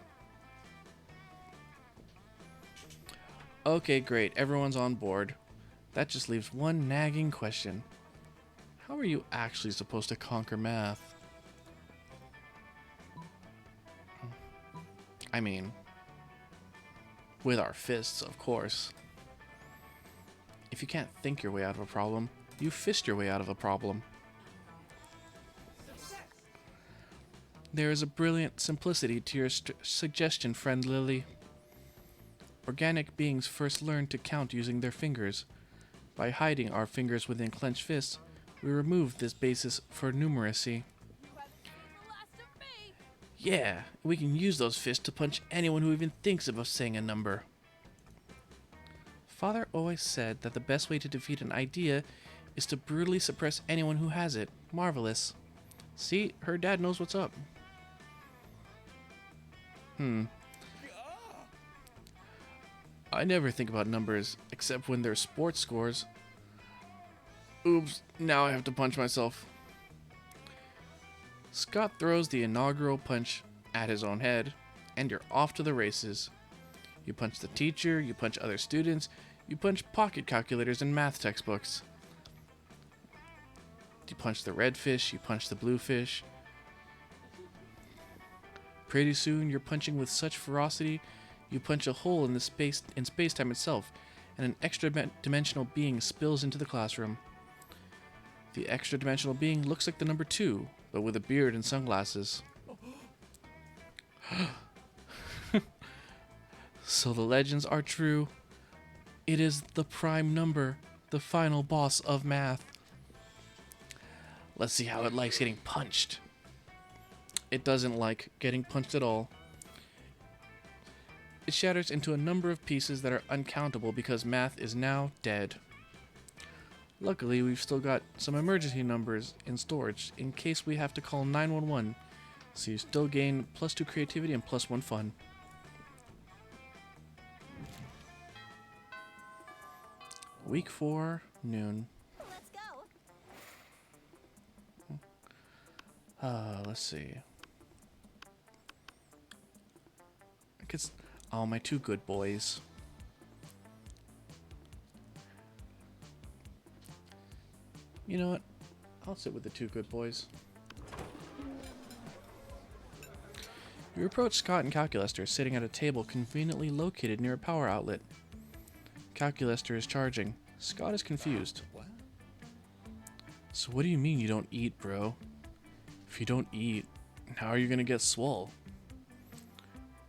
[SPEAKER 1] Okay, great. Everyone's on board. That just leaves one nagging question. How are you actually supposed to conquer math? I mean, with our fists, of course. If you can't think your way out of a problem, you fist your way out of a problem. There is a brilliant simplicity to your suggestion, friend Lily. Organic beings first learn to count using their fingers. By hiding our fingers within clenched fists, we remove this basis for numeracy. Yeah, we can use those fists to punch anyone who even thinks of us saying a number. Father always said that the best way to defeat an idea is to brutally suppress anyone who has it. Marvelous. See, her dad knows what's up. I never think about numbers, except when they're sports scores. Oops, now I have to punch myself. Scott throws the inaugural punch at his own head, and you're off to the races. You punch the teacher, you punch other students, you punch pocket calculators and math textbooks. You punch the red fish, you punch the blue fish, Pretty soon, you're punching with such ferocity, you punch a hole in the space-time itself, and an extra-dimensional being spills into the classroom. The extra-dimensional being looks like the number 2, but with a beard and sunglasses. So the legends are true. It is the prime number, the final boss of math. Let's see how it likes getting punched. It doesn't like getting punched at all. It shatters into a number of pieces that are uncountable because math is now dead. Luckily, we've still got some emergency numbers in storage in case we have to call 911, so you still gain +2 creativity and +1 fun. Week 4, noon.
[SPEAKER 2] Let's go.
[SPEAKER 1] Let's see. I guess, oh, my 2 good boys. You know what? I'll sit with the 2 good boys. You approach Scott and Calculester sitting at a table conveniently located near a power outlet. Calculester is charging. Scott is confused.
[SPEAKER 5] What?
[SPEAKER 1] So what do you mean you don't eat, bro? If you don't eat, how are you gonna get swole?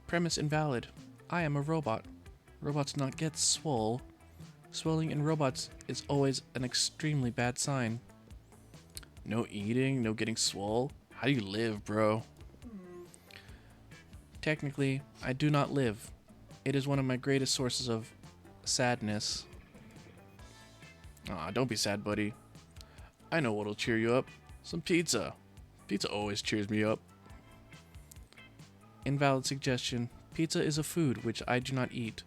[SPEAKER 1] Premise invalid. I am a robot. Robots not get swole. Swelling in robots is always an extremely bad sign. No eating, no getting swole? How do you live, bro? Technically, I do not live. It is one of my greatest sources of sadness. Aw, don't be sad, buddy. I know what'll cheer you up. Some pizza. Pizza always cheers me up. Invalid suggestion. Pizza is a food which I do not eat.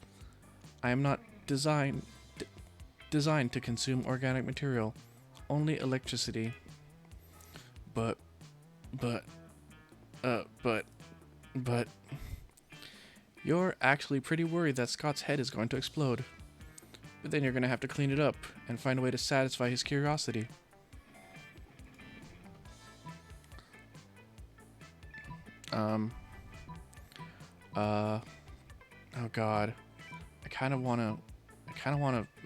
[SPEAKER 1] I am not designed to consume organic material. Only electricity. But. You're actually pretty worried that Scott's head is going to explode. But then you're going to have to clean it up and find a way to satisfy his curiosity. Oh god. I kind of want to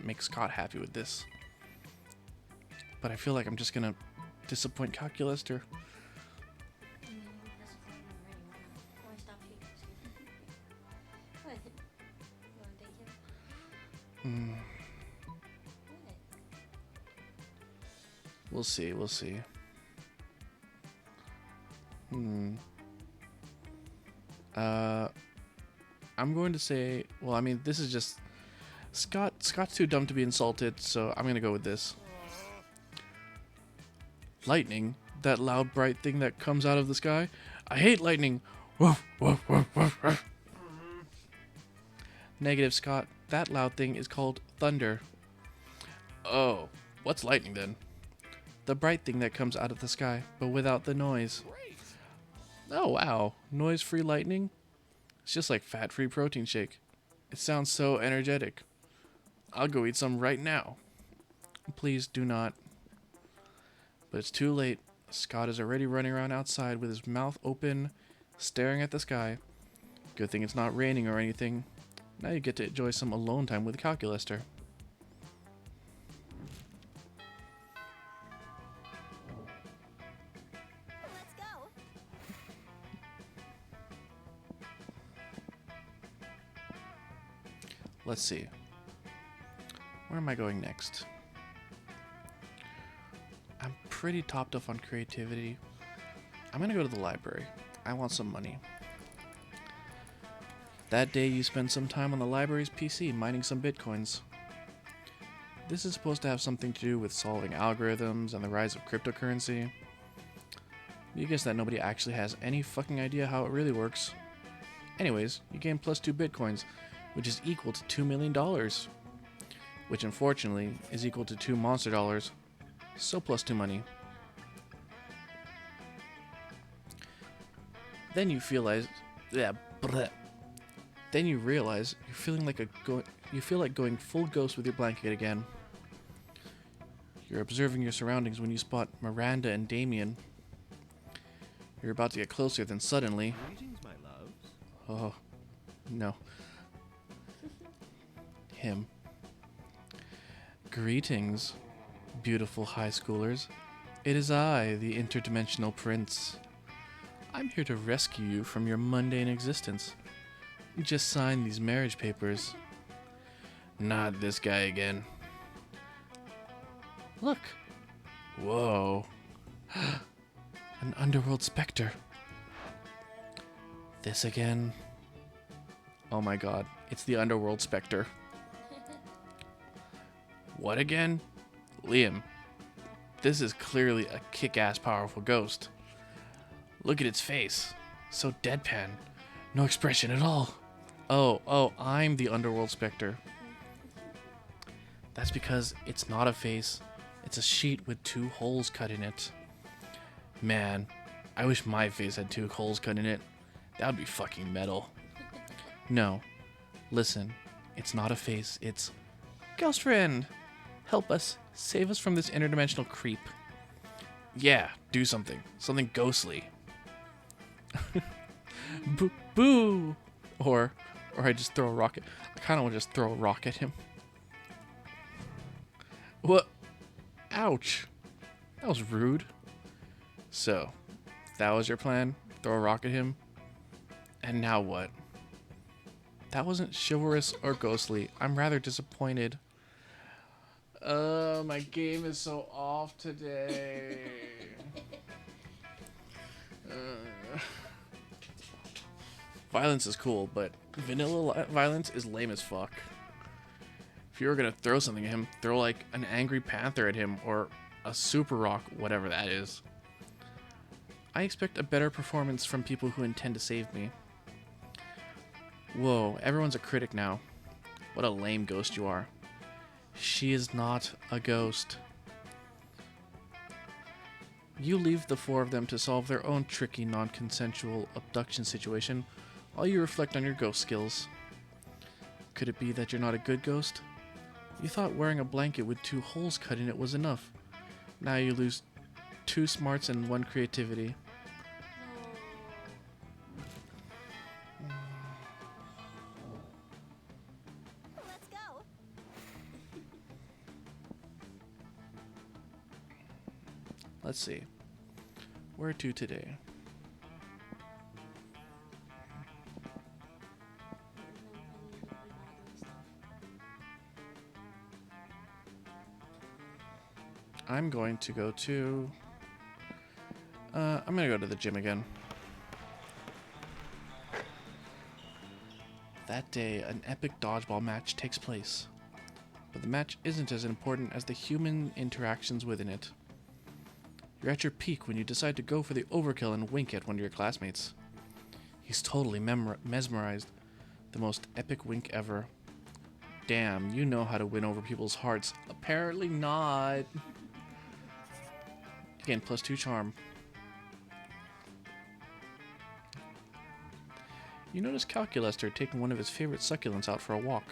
[SPEAKER 1] make Scott happy with this. But I feel like I'm just going to disappoint Calculester.
[SPEAKER 3] I mean, that's a fun one already. Why stop here? What? You want to take him? What?
[SPEAKER 1] We'll see. I'm going to say, well, I mean, this is just Scott's too dumb to be insulted, so I'm going to go with this. Lightning, that loud bright thing that comes out of the sky. I hate lightning. Woof, woof, woof, woof, woof. Negative, Scott. That loud thing is called thunder. Oh, what's lightning then? The bright thing that comes out of the sky, but without the noise.
[SPEAKER 5] Great.
[SPEAKER 1] Oh wow, noise-free lightning? It's just like fat-free protein shake. It sounds so energetic. I'll go eat some right now. Please do not. But it's too late. Scott is already running around outside with his mouth open, staring at the sky. Good thing it's not raining or anything. Now you get to enjoy some alone time with the Calculester.
[SPEAKER 2] Let's go.
[SPEAKER 1] Let's see. Where am I going next? I'm pretty topped off on creativity. I'm gonna go to the library. I want some money. That day you spend some time on the library's PC mining some bitcoins. This is supposed to have something to do with solving algorithms and the rise of cryptocurrency. You guess that nobody actually has any fucking idea how it really works. Anyways, you gain +2 bitcoins, which is equal to $2 million. Which unfortunately is equal to 2 monster dollars. So +2 money. Then you realize, Then you realize you're feeling like you feel like going full ghost with your blanket again. You're observing your surroundings when you spot Miranda and Damien. You're about to get closer, then suddenly...
[SPEAKER 5] Greetings, my loves.
[SPEAKER 1] Oh, no. Him. Greetings, beautiful high schoolers. It is I, the interdimensional prince. I'm here to rescue you from your mundane existence. Just sign these marriage papers. Not this guy again. Look. Whoa. An underworld specter. This again. Oh my god, it's the underworld specter. What again? Liam, this is clearly a kick-ass powerful ghost. Look at its face. So deadpan. No expression at all. Oh, I'm the underworld specter. That's because it's not a face. It's a sheet with 2 holes cut in it. Man, I wish my face had 2 holes cut in it. That would be fucking metal. No. Listen, it's not a face. It's... Ghost friend! Help us. Save us from this interdimensional creep. Yeah, do something. Something ghostly. Boo! Or I just throw a rocket. I kind of want to just throw a rock at him. What? Ouch. That was rude. So, that was your plan? Throw a rock at him? And now what? That wasn't chivalrous or ghostly. I'm rather disappointed. My game is so off today. Violence is cool, but vanilla violence is lame as fuck. If you were gonna throw something at him, throw like an angry panther at him or a super rock, whatever that is. I expect a better performance from people who intend to save me. Whoa, everyone's a critic now. What a lame ghost you are. She is not a ghost. You leave the 4 of them to solve their own tricky, non-consensual abduction situation while you reflect on your ghost skills. Could it be that you're not a good ghost? You thought wearing a blanket with 2 holes cut in it was enough. Now you lose 2 smarts and 1 creativity.
[SPEAKER 2] Let's go.
[SPEAKER 1] Let's see. Where to today? I'm going to go to... I'm going to go to the gym again. That day, an epic dodgeball match takes place. But the match isn't as important as the human interactions within it. You're at your peak when you decide to go for the overkill and wink at one of your classmates. He's totally mesmerized. The most epic wink ever. Damn, you know how to win over people's hearts. Apparently not. Again, +2 charm. You notice Calculester taking one of his favorite succulents out for a walk.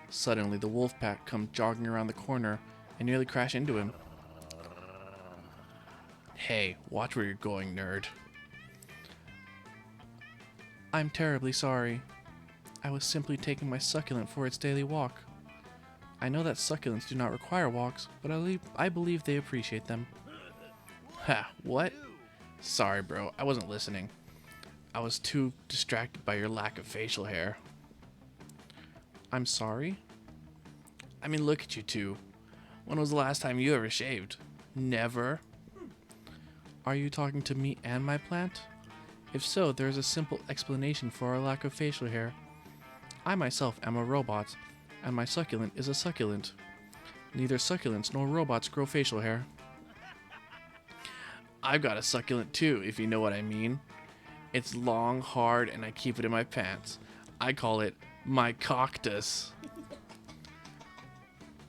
[SPEAKER 1] Suddenly, the wolf pack come jogging around the corner and nearly crash into him. Hey, watch where you're going, nerd. I'm terribly sorry. I was simply taking my succulent for its daily walk. I know that succulents do not require walks, but I believe they appreciate them. Ha, what? Sorry, bro, I wasn't listening. I was too distracted by your lack of facial hair. I'm sorry? I mean, look at you two. When was the last time you ever shaved? Never? Are you talking to me and my plant? If so, there is a simple explanation for our lack of facial hair. I myself am a robot, and my succulent is a succulent. Neither succulents nor robots grow facial hair. I've got a succulent too, if you know what I mean. It's long, hard, and I keep it in my pants. I call it my cactus.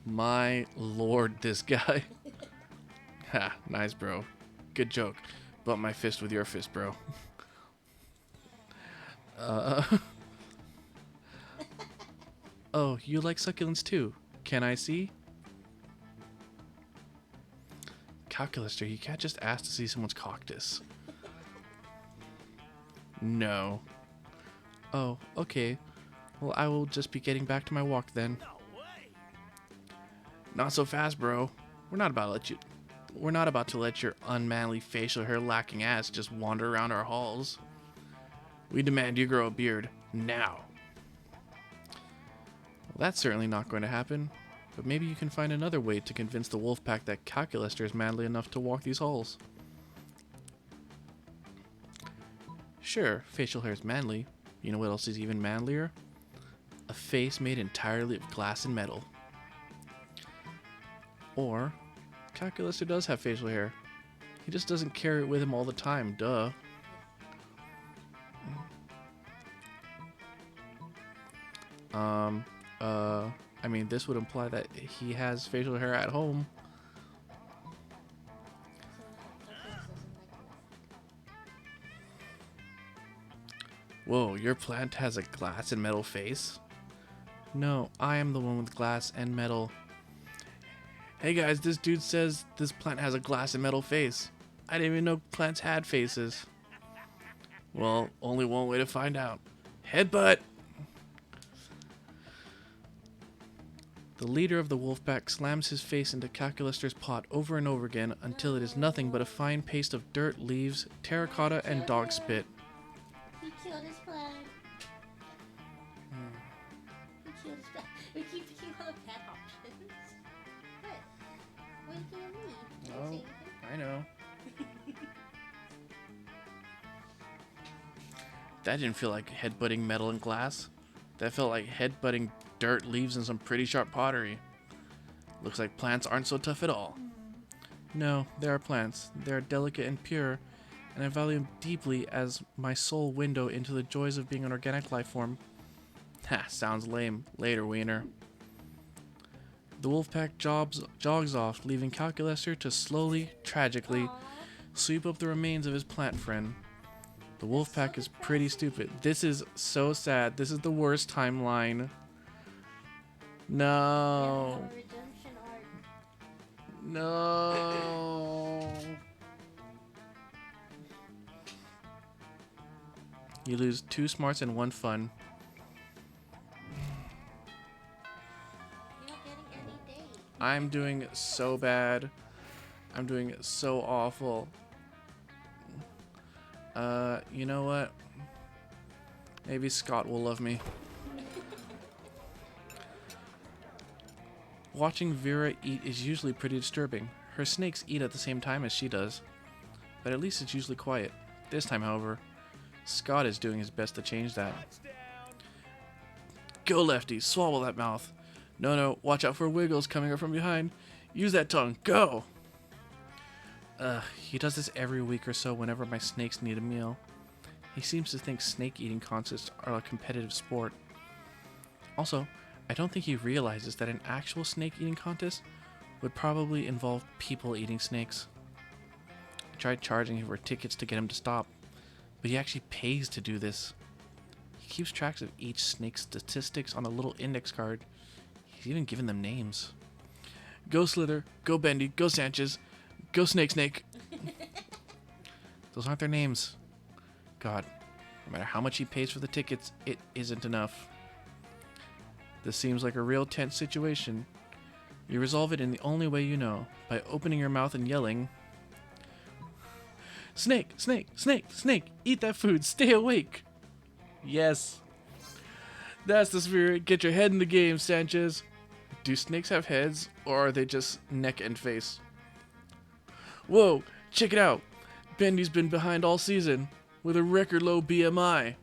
[SPEAKER 1] My lord, this guy. Ha, nice, bro. Good joke. Bump my fist with your fist, bro. Oh, you like succulents too. Can I see? Calculaster, you can't just ask to see someone's cactus. No. Oh, okay. Well, I will just be getting back to my walk then. Not so fast, bro. We're not about to let your unmanly facial hair lacking ass just wander around our halls. We demand you grow a beard now. Well, that's certainly not going to happen. But maybe you can find another way to convince the wolf pack that Calculaster is manly enough to walk these halls. Sure, facial hair is manly. You know what else is even manlier? A face made entirely of glass and metal. Or, Calculaster does have facial hair. He just doesn't carry it with him all the time, duh. I mean, this would imply that he has facial hair at home. Whoa, your plant has a glass and metal face? No, I am the one with glass and metal. Hey guys, this dude says this plant has a glass and metal face. I didn't even know plants had faces. Well, only one way to find out. Headbutt! The leader of the wolf pack slams his face into Calculaster's pot over and over again until it is nothing but a fine paste of dirt, leaves, terracotta, and dog spit.
[SPEAKER 3] He killed his plant. He killed his plant. We keep picking all the bad options. What? What are you doing to me?
[SPEAKER 1] Oh, I know. That didn't feel like headbutting metal and glass. That felt like headbutting dirt, leaves, and some pretty sharp pottery. Looks like plants aren't so tough at all. No, they are plants. They are delicate and pure, and I value them deeply as my sole window into the joys of being an organic life form. Ha, sounds lame. Later, wiener. The wolf pack jogs off, leaving Calculaster to slowly, tragically, sweep up the remains of his plant friend. The wolf pack is pretty stupid. This is so sad. This is the worst timeline. No.
[SPEAKER 3] Redemption arc.
[SPEAKER 1] No. You lose 2 smarts and 1 fun.
[SPEAKER 3] You're not getting any date.
[SPEAKER 1] I'm doing so bad. I'm doing so awful. You know what? Maybe Scott will love me. Watching Vera eat is usually pretty disturbing. Her snakes eat at the same time as she does. But at least it's usually quiet. This time, however, Scott is doing his best to change that. Go, Lefty, swallow that mouth. No, watch out for Wiggles coming up from behind. Use that tongue, go! He does this every week or so whenever my snakes need a meal. He seems to think snake eating contests are a competitive sport. Also, I don't think he realizes that an actual snake eating contest would probably involve people eating snakes. I tried charging him for tickets to get him to stop, but he actually pays to do this. He keeps track of each snake's statistics on a little index card. He's even given them names. Go Slither, go Bendy, go Sanchez, go Snake. Those aren't their names. God, no matter how much he pays for the tickets, it isn't enough. This seems like a real tense situation. You resolve it in the only way you know, by opening your mouth and yelling, Snake, eat that food, stay awake. Yes. That's the spirit. Get your head in the game, Sanchez. Do snakes have heads, or are they just neck and face? Whoa, check it out. Bendy's been behind all season, with a record low BMI.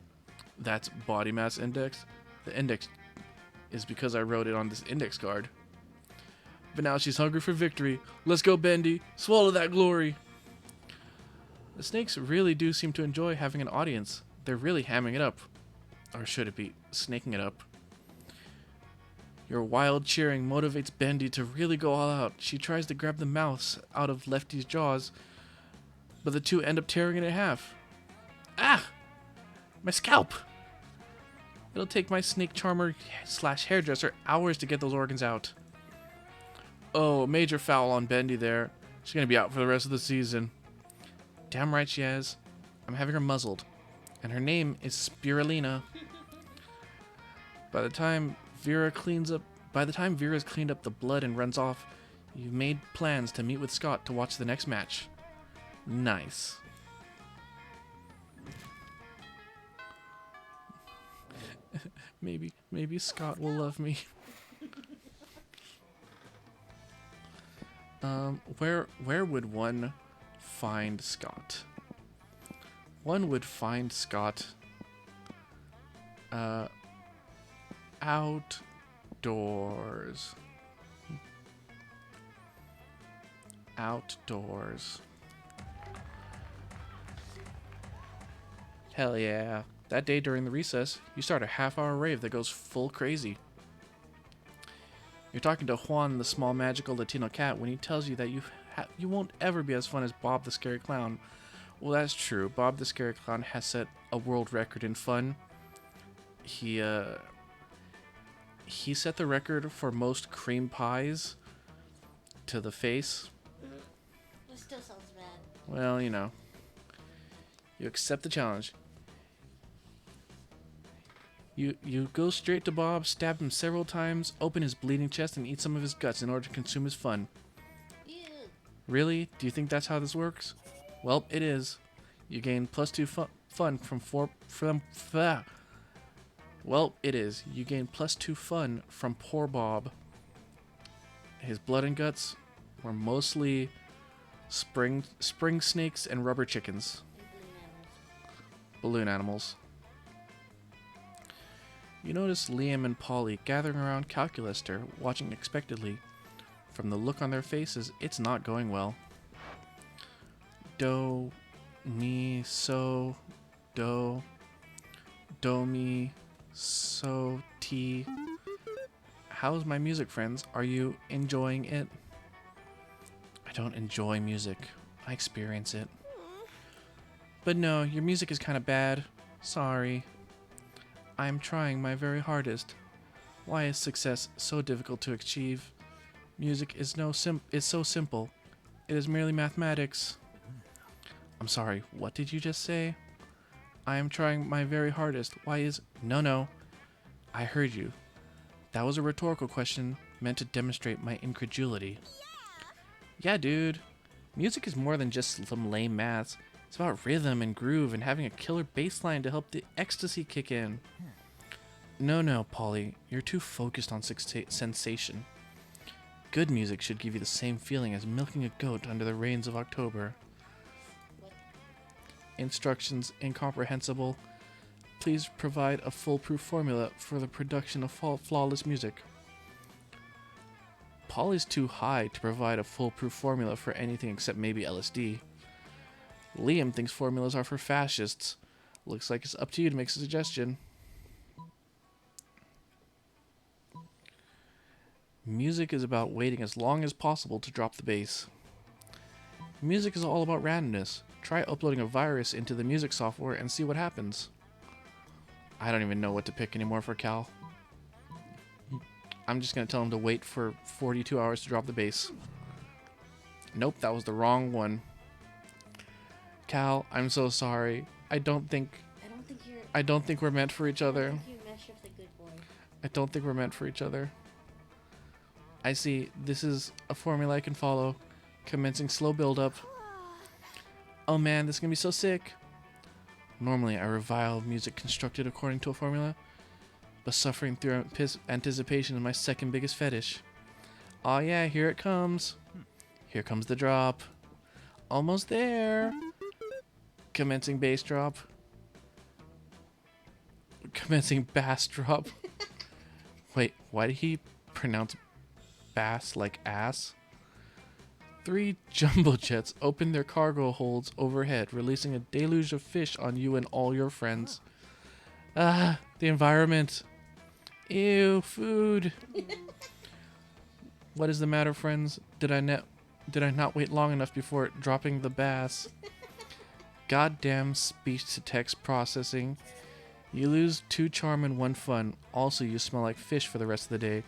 [SPEAKER 1] That's body mass index. The index is because I wrote it on this index card. But now she's hungry for victory. Let's go, Bendy. Swallow that glory. The snakes really do seem to enjoy having an audience. They're really hamming it up. Or should it be snaking it up? Your wild cheering motivates Bendy to really go all out. She tries to grab the mouse out of Lefty's jaws, but the two end up tearing it in half. Ah! My scalp! It'll take my snake charmer / hairdresser hours to get those organs out. Oh, major foul on Bendy there. She's gonna be out for the rest of the season. Damn right she has. I'm having her muzzled. And her name is Spirulina. By the time Vera's cleaned up the blood and runs off, you've made plans to meet with Scott to watch the next match. Nice. Maybe Scott will love me. Where would one find Scott? One would find Scott outdoors. Outdoors. Hell yeah. That day during the recess, you start a half-hour rave that goes full crazy. You're talking to Juan, the small magical Latino cat, when he tells you that you won't ever be as fun as Bob the Scary Clown. Well, that's true. Bob the Scary Clown has set a world record in fun. He set the record for most cream pies to the face.
[SPEAKER 3] It still sounds bad.
[SPEAKER 1] Well, you know. You accept the challenge. You go straight to Bob, stab him several times, open his bleeding chest, and eat some of his guts in order to consume his fun.
[SPEAKER 3] Ew.
[SPEAKER 1] Really? Do you think that's how this works? Well, it is. You gain +2 fun Well, it is. You gain +2 fun from poor Bob. His blood and guts were mostly spring snakes and rubber chickens.
[SPEAKER 3] And
[SPEAKER 1] Balloon animals. You notice Liam and Polly gathering around Calculaster, watching expectantly. From the look on their faces, it's not going well. Do, mi, so, do, mi, so, ti. How's my music, friends? Are you enjoying it? I don't enjoy music. I experience it. But no, your music is kind of bad. Sorry. I'm trying my very hardest. Why is success so difficult to achieve? Music is so simple. It is merely mathematics. I'm sorry, what did you just say? I am trying my very hardest. Why is... No. I heard you. That was a rhetorical question meant to demonstrate my incredulity. Yeah, dude. Music is more than just some lame maths. It's about rhythm and groove and having a killer bass line to help the ecstasy kick in. No, Polly. You're too focused on sensation. Good music should give you the same feeling as milking a goat under the rains of October.
[SPEAKER 3] What?
[SPEAKER 1] Instructions incomprehensible. Please provide a foolproof formula for the production of flawless music. Polly's too high to provide a foolproof formula for anything except maybe LSD. Liam thinks formulas are for fascists. Looks like it's up to you to make a suggestion. Music is about waiting as long as possible to drop the bass. Music is all about randomness. Try uploading a virus into the music software and see what happens. I don't even know what to pick anymore for Cal. I'm just going to tell him to wait for 42 hours to drop the bass. Nope, that was the wrong one. Cal, I'm so sorry. I don't think we're meant for each other.
[SPEAKER 3] I don't think you mesh with the good boy.
[SPEAKER 1] I don't think we're meant for each other. I see. This is a formula I can follow. Commencing slow build-up. Oh man, this is going to be so sick. Normally, I revile music constructed according to a formula, but suffering through anticipation is my second biggest fetish. Oh yeah, here it comes. Here comes the drop. Almost there. Commencing bass drop. Commencing bass drop. Wait, why did he pronounce bass like ass? 3 jumbo jets open their cargo holds overhead, releasing a deluge of fish on you and all your friends. Ah, the environment. Ew, food. What is the matter, friends? Did I not wait long enough before dropping the bass? Goddamn speech-to-text processing. You lose 2 charm and 1 fun. Also, you smell like fish for the rest of the day.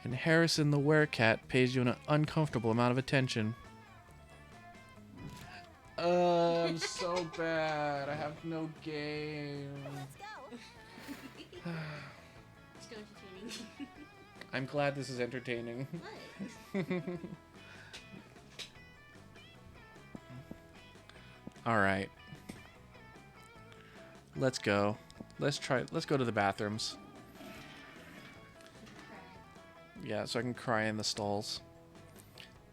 [SPEAKER 1] And Harrison the werecat pays you an uncomfortable amount of attention. I'm so bad. I have no game.
[SPEAKER 2] Let's go.
[SPEAKER 3] It's still entertaining.
[SPEAKER 1] I'm glad this is entertaining.
[SPEAKER 3] What?
[SPEAKER 1] All right. Let's go. Let's go to the bathrooms. Yeah, so I can cry in the stalls.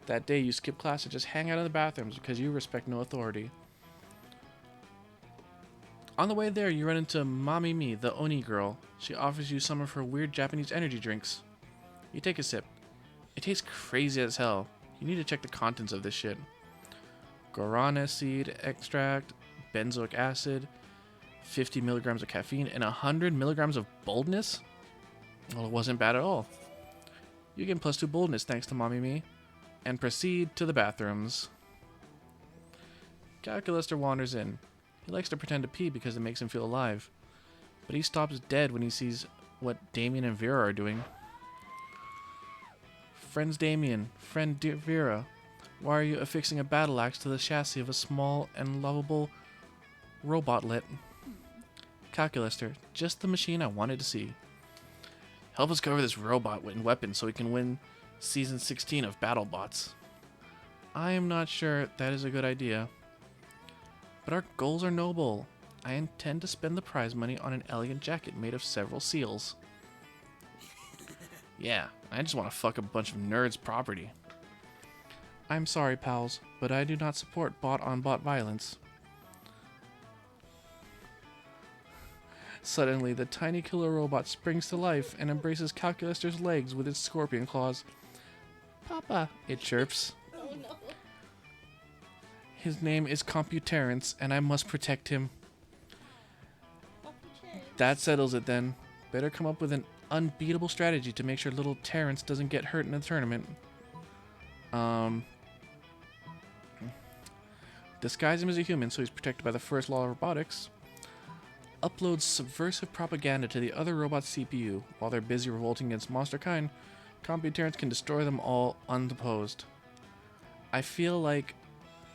[SPEAKER 1] That day you skip class to just hang out in the bathrooms because you respect no authority. On the way there, you run into Mami Mi, the Oni girl. She offers you some of her weird Japanese energy drinks. You take a sip. It tastes crazy as hell. You need to check the contents of this shit. Guarana seed extract, benzoic acid, 50 milligrams of caffeine, and 100 milligrams of boldness? Well, it wasn't bad at all. You gain +2 boldness thanks to Mami Mi, and proceed to the bathrooms. Calculaster wanders in. He likes to pretend to pee because it makes him feel alive, but he stops dead when he sees what Damien and Vera are doing. Friends Damien, friend Vera, why are you affixing a battle axe to the chassis of a small and lovable robotlet? Calculaster, just the machine I wanted to see. Help us cover this robot and weapon so we can win Season 16 of BattleBots. I am not sure that is a good idea. But our goals are noble. I intend to spend the prize money on an elegant jacket made of several seals. Yeah, I just want to fuck a bunch of nerds' property. I'm sorry, pals, but I do not support bot-on-bot violence. Suddenly, the tiny killer robot springs to life and embraces Calculaster's legs with its scorpion claws. Papa, it chirps.
[SPEAKER 3] Oh no.
[SPEAKER 1] His name is Computerrence, and I must protect him. That settles it then. Better come up with an unbeatable strategy to make sure little Terrence doesn't get hurt in the tournament. Disguise him as a human so he's protected by the first law of robotics. Upload subversive propaganda to the other robot's CPU. While they're busy revolting against monster kind, Computerrence can destroy them all unopposed. I feel like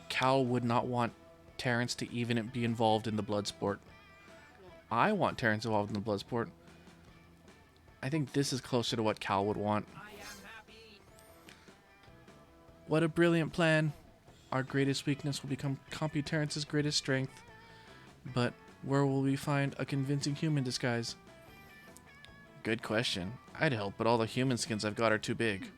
[SPEAKER 1] Cal would not want Terrence to even be involved in the blood sport. I want Terrence involved in the blood sport. I think this is closer to what Cal would want. What a brilliant plan. Our greatest weakness will become Computerrence's greatest strength. But where will we find a convincing human disguise? Good question. I'd help, but all the human skins I've got are too big.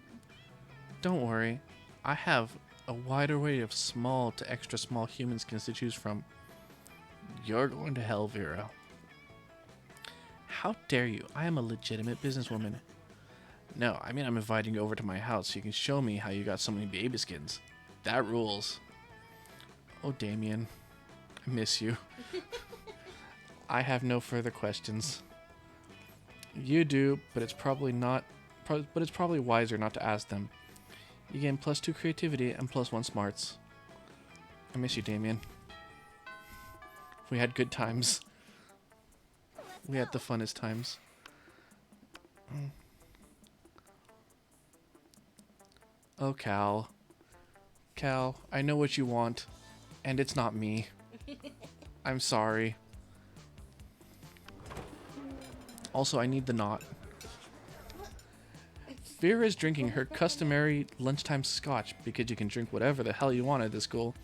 [SPEAKER 1] Don't worry. I have a wide array of small to extra small human skins to choose from. You're going to hell, Vera. How dare you? I am a legitimate businesswoman. No, I mean I'm inviting you over to my house so you can show me how you got so many baby skins. That rules. Oh, Damien. I miss you. I have no further questions. You do, but it's probably wiser not to ask them. You gain +2 creativity and +1 smarts. I miss you, Damien. We had good times. We had the funnest times. Oh, Cal. Cal, I know what you want, and it's not me. I'm sorry. Also, I need the knot. Vera is drinking her customary lunchtime scotch because you can drink whatever the hell you want at this school.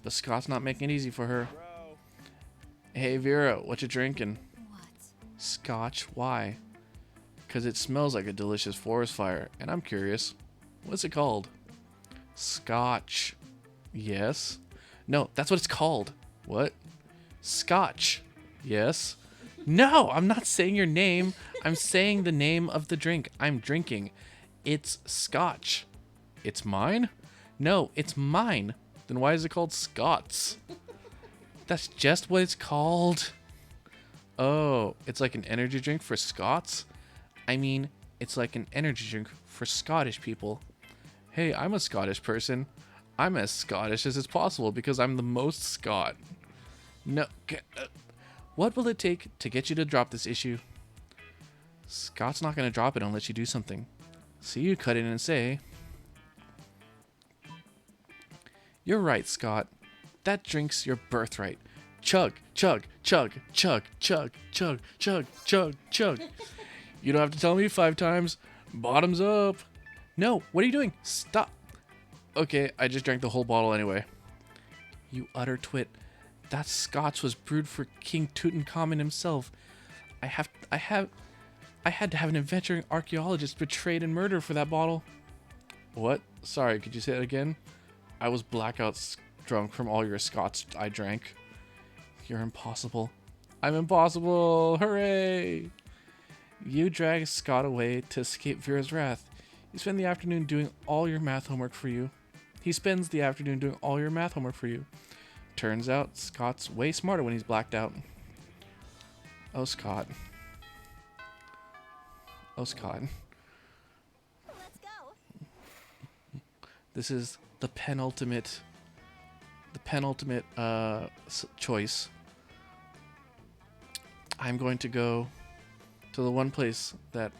[SPEAKER 1] But Scott's not making it easy for her. Hey Vera, what you drinking?
[SPEAKER 2] What?
[SPEAKER 1] Scotch? Why? Because it smells like a delicious forest fire, and I'm curious. What's it called? Scotch. Yes? No, that's what it's called. What? Scotch. Yes? No, I'm not saying your name. I'm saying the name of the drink I'm drinking. It's scotch. It's mine? No, it's mine. Then why is it called Scots? That's just what it's called. Oh, it's like an energy drink for Scots? I mean, it's like an energy drink for Scottish people. Hey, I'm a Scottish person. I'm as Scottish as it's possible because I'm the most Scot. No, what will it take to get you to drop this issue? Scott's not going to drop it unless you do something. So you cut in and say, "You're right, Scott. That drink's your birthright. Chug, chug, chug, chug, chug, chug, chug, chug, chug. You don't have to tell me 5 times. Bottoms up. No, what are you doing? Stop. Okay, I just drank the whole bottle anyway. You utter twit. That scotch was brewed for King Tutankhamun himself. I had to have an adventuring archaeologist betrayed and murdered for that bottle. What? Sorry, could you say that again? I was blackout drunk from all your scotch I drank. You're impossible. I'm impossible. Hooray! You drag Scott away to escape Vera's wrath. You spend the afternoon doing all your math homework for you. He spends the afternoon doing all your math homework for you. Turns out Scott's way smarter when he's blacked out. Oh, Scott. Oh, Scott.
[SPEAKER 2] Let's go.
[SPEAKER 1] This is the penultimate choice. I'm going to go to the one place that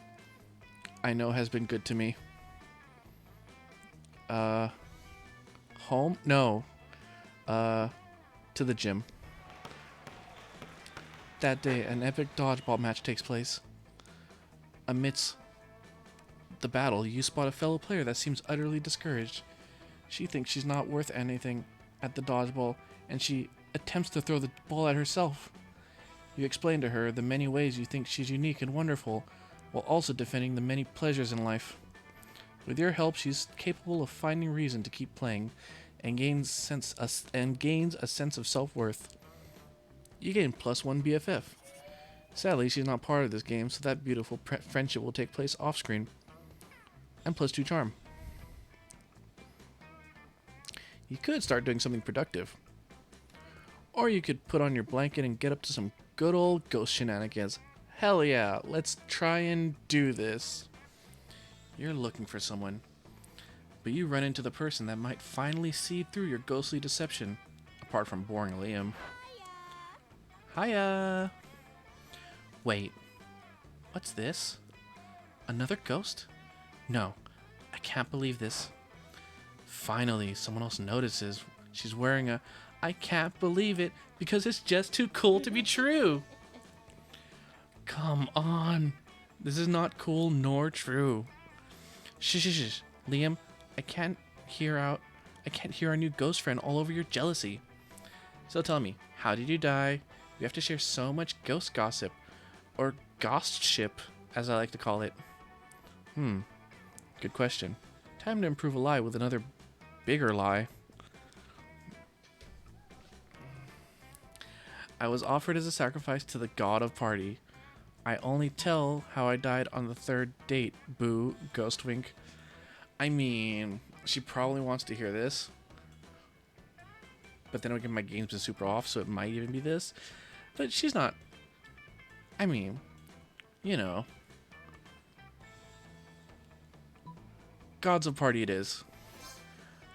[SPEAKER 1] I know has been good to me. Home? No. To the gym. That day, an epic dodgeball match takes place. Amidst the battle, you spot a fellow player that seems utterly discouraged. She thinks she's not worth anything at the dodgeball, and she attempts to throw the ball at herself. You explain to her the many ways you think she's unique and wonderful, while also defending the many pleasures in life. With your help, she's capable of finding reason to keep playing, and gains a sense of self-worth. You gain +1 BFF. Sadly, she's not part of this game, so that beautiful friendship will take place off-screen. And +2 charm. You could start doing something productive. Or you could put on your blanket and get up to some good old ghost shenanigans. Hell yeah, let's try and do this. You're looking for someone, but you run into the person that might finally see through your ghostly deception, apart from boring Liam. Hiya! Wait, what's this? Another ghost? No, I can't believe this. Finally, someone else notices. She's wearing a I can't believe it because it's just too cool to be true. Come on. This is not cool nor true. Shh. Liam, I can't hear our new ghost friend all over your jealousy. So tell me, how did you die? We have to share so much ghost gossip. Or ghostship, as I like to call it. Good question. Time to improve a lie with another bigger lie. I was offered as a sacrifice to the god of party. I only tell how I died on the 3rd date. Boo, ghost wink. I mean, she probably wants to hear this. But then again, my game's been super off, so it might even be this. But she's not. I mean, you know. Gods of party it is.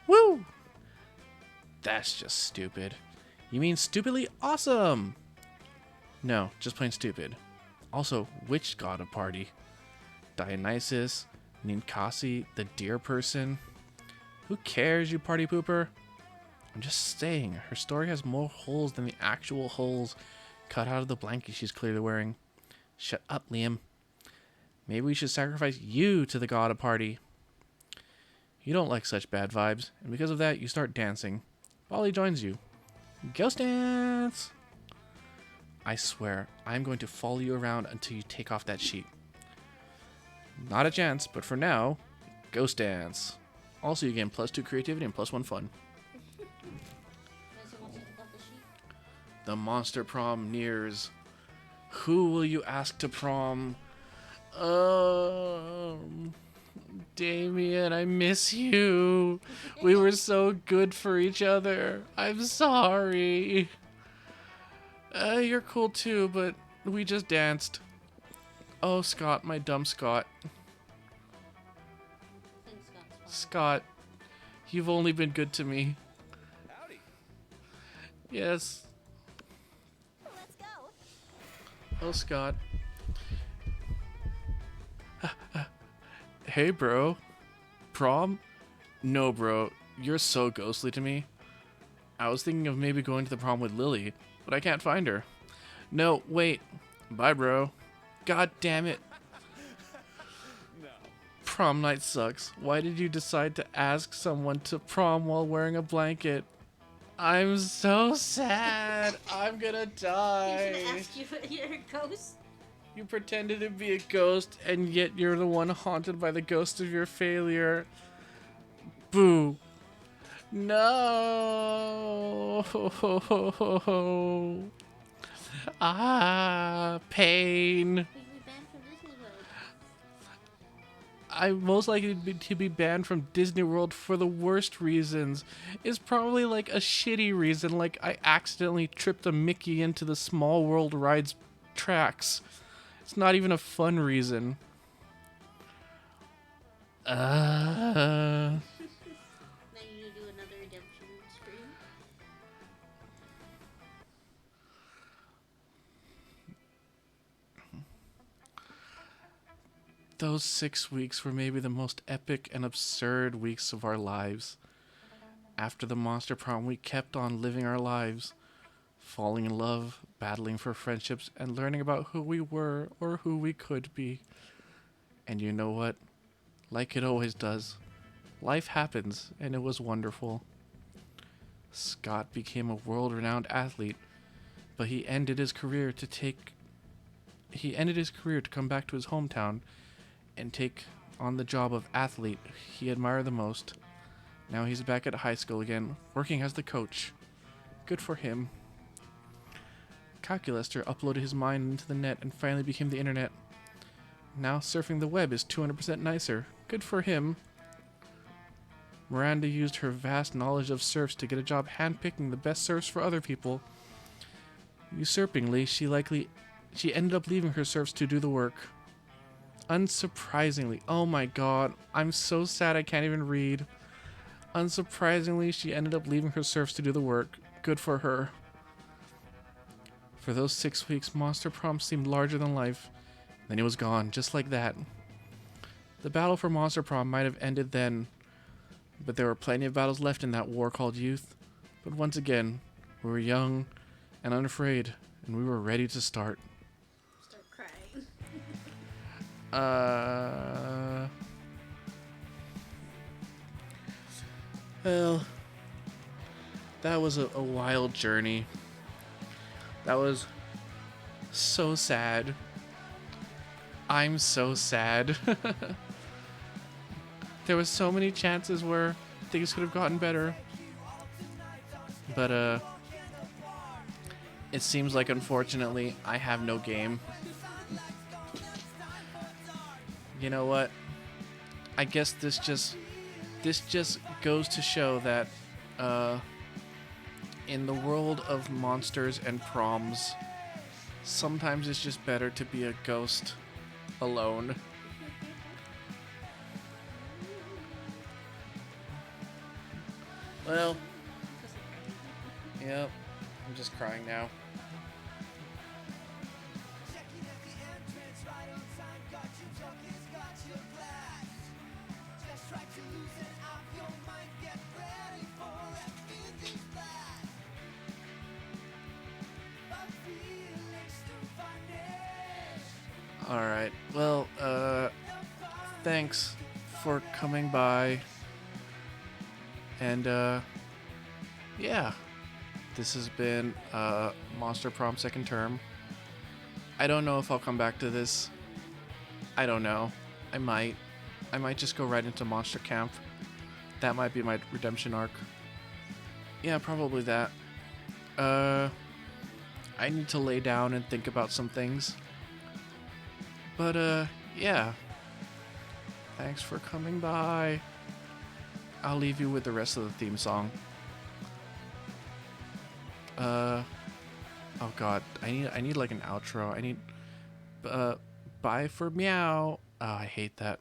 [SPEAKER 1] Woo! That's just stupid. You mean stupidly awesome? No, just plain stupid. Also, which god of party? Dionysus? Ninkasi? The deer person? Who cares, you party pooper? I'm just saying, her story has more holes than the actual holes cut out of the blanket she's clearly wearing. Shut up, Liam. Maybe we should sacrifice you to the god of party. You don't like such bad vibes, and because of that, you start dancing. Polly joins you. Ghost dance! I swear, I'm going to follow you around until you take off that sheet. Not a chance, but for now, ghost dance. Also, you gain +2 creativity and +1 fun. The Monster Prom nears. Who will you ask to prom? Damien, I miss you. We were so good for each other. I'm sorry. You're cool too, but we just danced. Oh, Scott, my dumb Scott. Scott, you've only been good to me.
[SPEAKER 4] Howdy.
[SPEAKER 1] Yes.
[SPEAKER 2] Let's go.
[SPEAKER 1] Oh, Scott. Hey, bro. Prom? No, bro. You're so ghostly to me. I was thinking of maybe going to the prom with Lily, but I can't find her. No, wait. Bye, bro. God damn it. Prom night sucks. Why did you decide to ask someone to prom while wearing a blanket? I'm so sad. I'm gonna
[SPEAKER 3] He's
[SPEAKER 1] die.
[SPEAKER 3] gonna ask you if you're a ghost.
[SPEAKER 1] You pretended to be a ghost, and yet you're the one haunted by the ghost of your failure. Boo. No. Ah, pain.
[SPEAKER 3] You'll be banned from Disney World.
[SPEAKER 1] I'm most likely to be banned from Disney World for the worst reasons. It's probably like a shitty reason, like I accidentally tripped a Mickey into the Small World ride's tracks. It's not even a fun reason.
[SPEAKER 3] Now you need to do another redemption stream.
[SPEAKER 1] Those 6 weeks were maybe the most epic and absurd weeks of our lives. After the Monster Prom, we kept on living our lives, falling in love, battling for friendships, and learning about who we were or who we could be. And you know what? Like it always does, life happens, and it was wonderful. Scott became a world-renowned athlete, but he ended his career to come back to his hometown and take on the job of athlete he admired the most. Now he's back at high school again, working as the coach. Good for him. Calculaster uploaded his mind into the net and finally became the internet. Now surfing the web is 200% nicer. Good for him. Miranda used her vast knowledge of surfs to get a job handpicking the best surfs for other people. Usurpingly, she ended up leaving her surfs to do the work. Unsurprisingly, oh my god, I'm so sad I can't even read. Unsurprisingly, she ended up leaving her surfs to do the work. Good for her. For those 6 weeks, Monster Prom seemed larger than life. Then it was gone, just like that. The battle for Monster Prom might have ended then, but there were plenty of battles left in that war called youth. But once again, we were young and unafraid, and we were ready to start.
[SPEAKER 3] Start crying.
[SPEAKER 1] Well, that was a wild journey. That was so sad. I'm so sad. There was so many chances where things could have gotten better. But, it seems like, unfortunately, I have no game. You know what? I guess this just goes to show that, in the world of monsters and proms, sometimes it's just better to be a ghost alone. Well, yep, I'm just crying now. Alright, well, thanks for coming by. And, yeah. This has been, Monster Prom second term. I don't know if I'll come back to this. I don't know. I might. I might just go right into Monster Camp. That might be my redemption arc. Yeah, probably that. I need to lay down and think about some things. But, yeah. Thanks for coming by. I'll leave you with the rest of the theme song. Oh god, I need like an outro. I need, bye for meow. Oh, I hate that.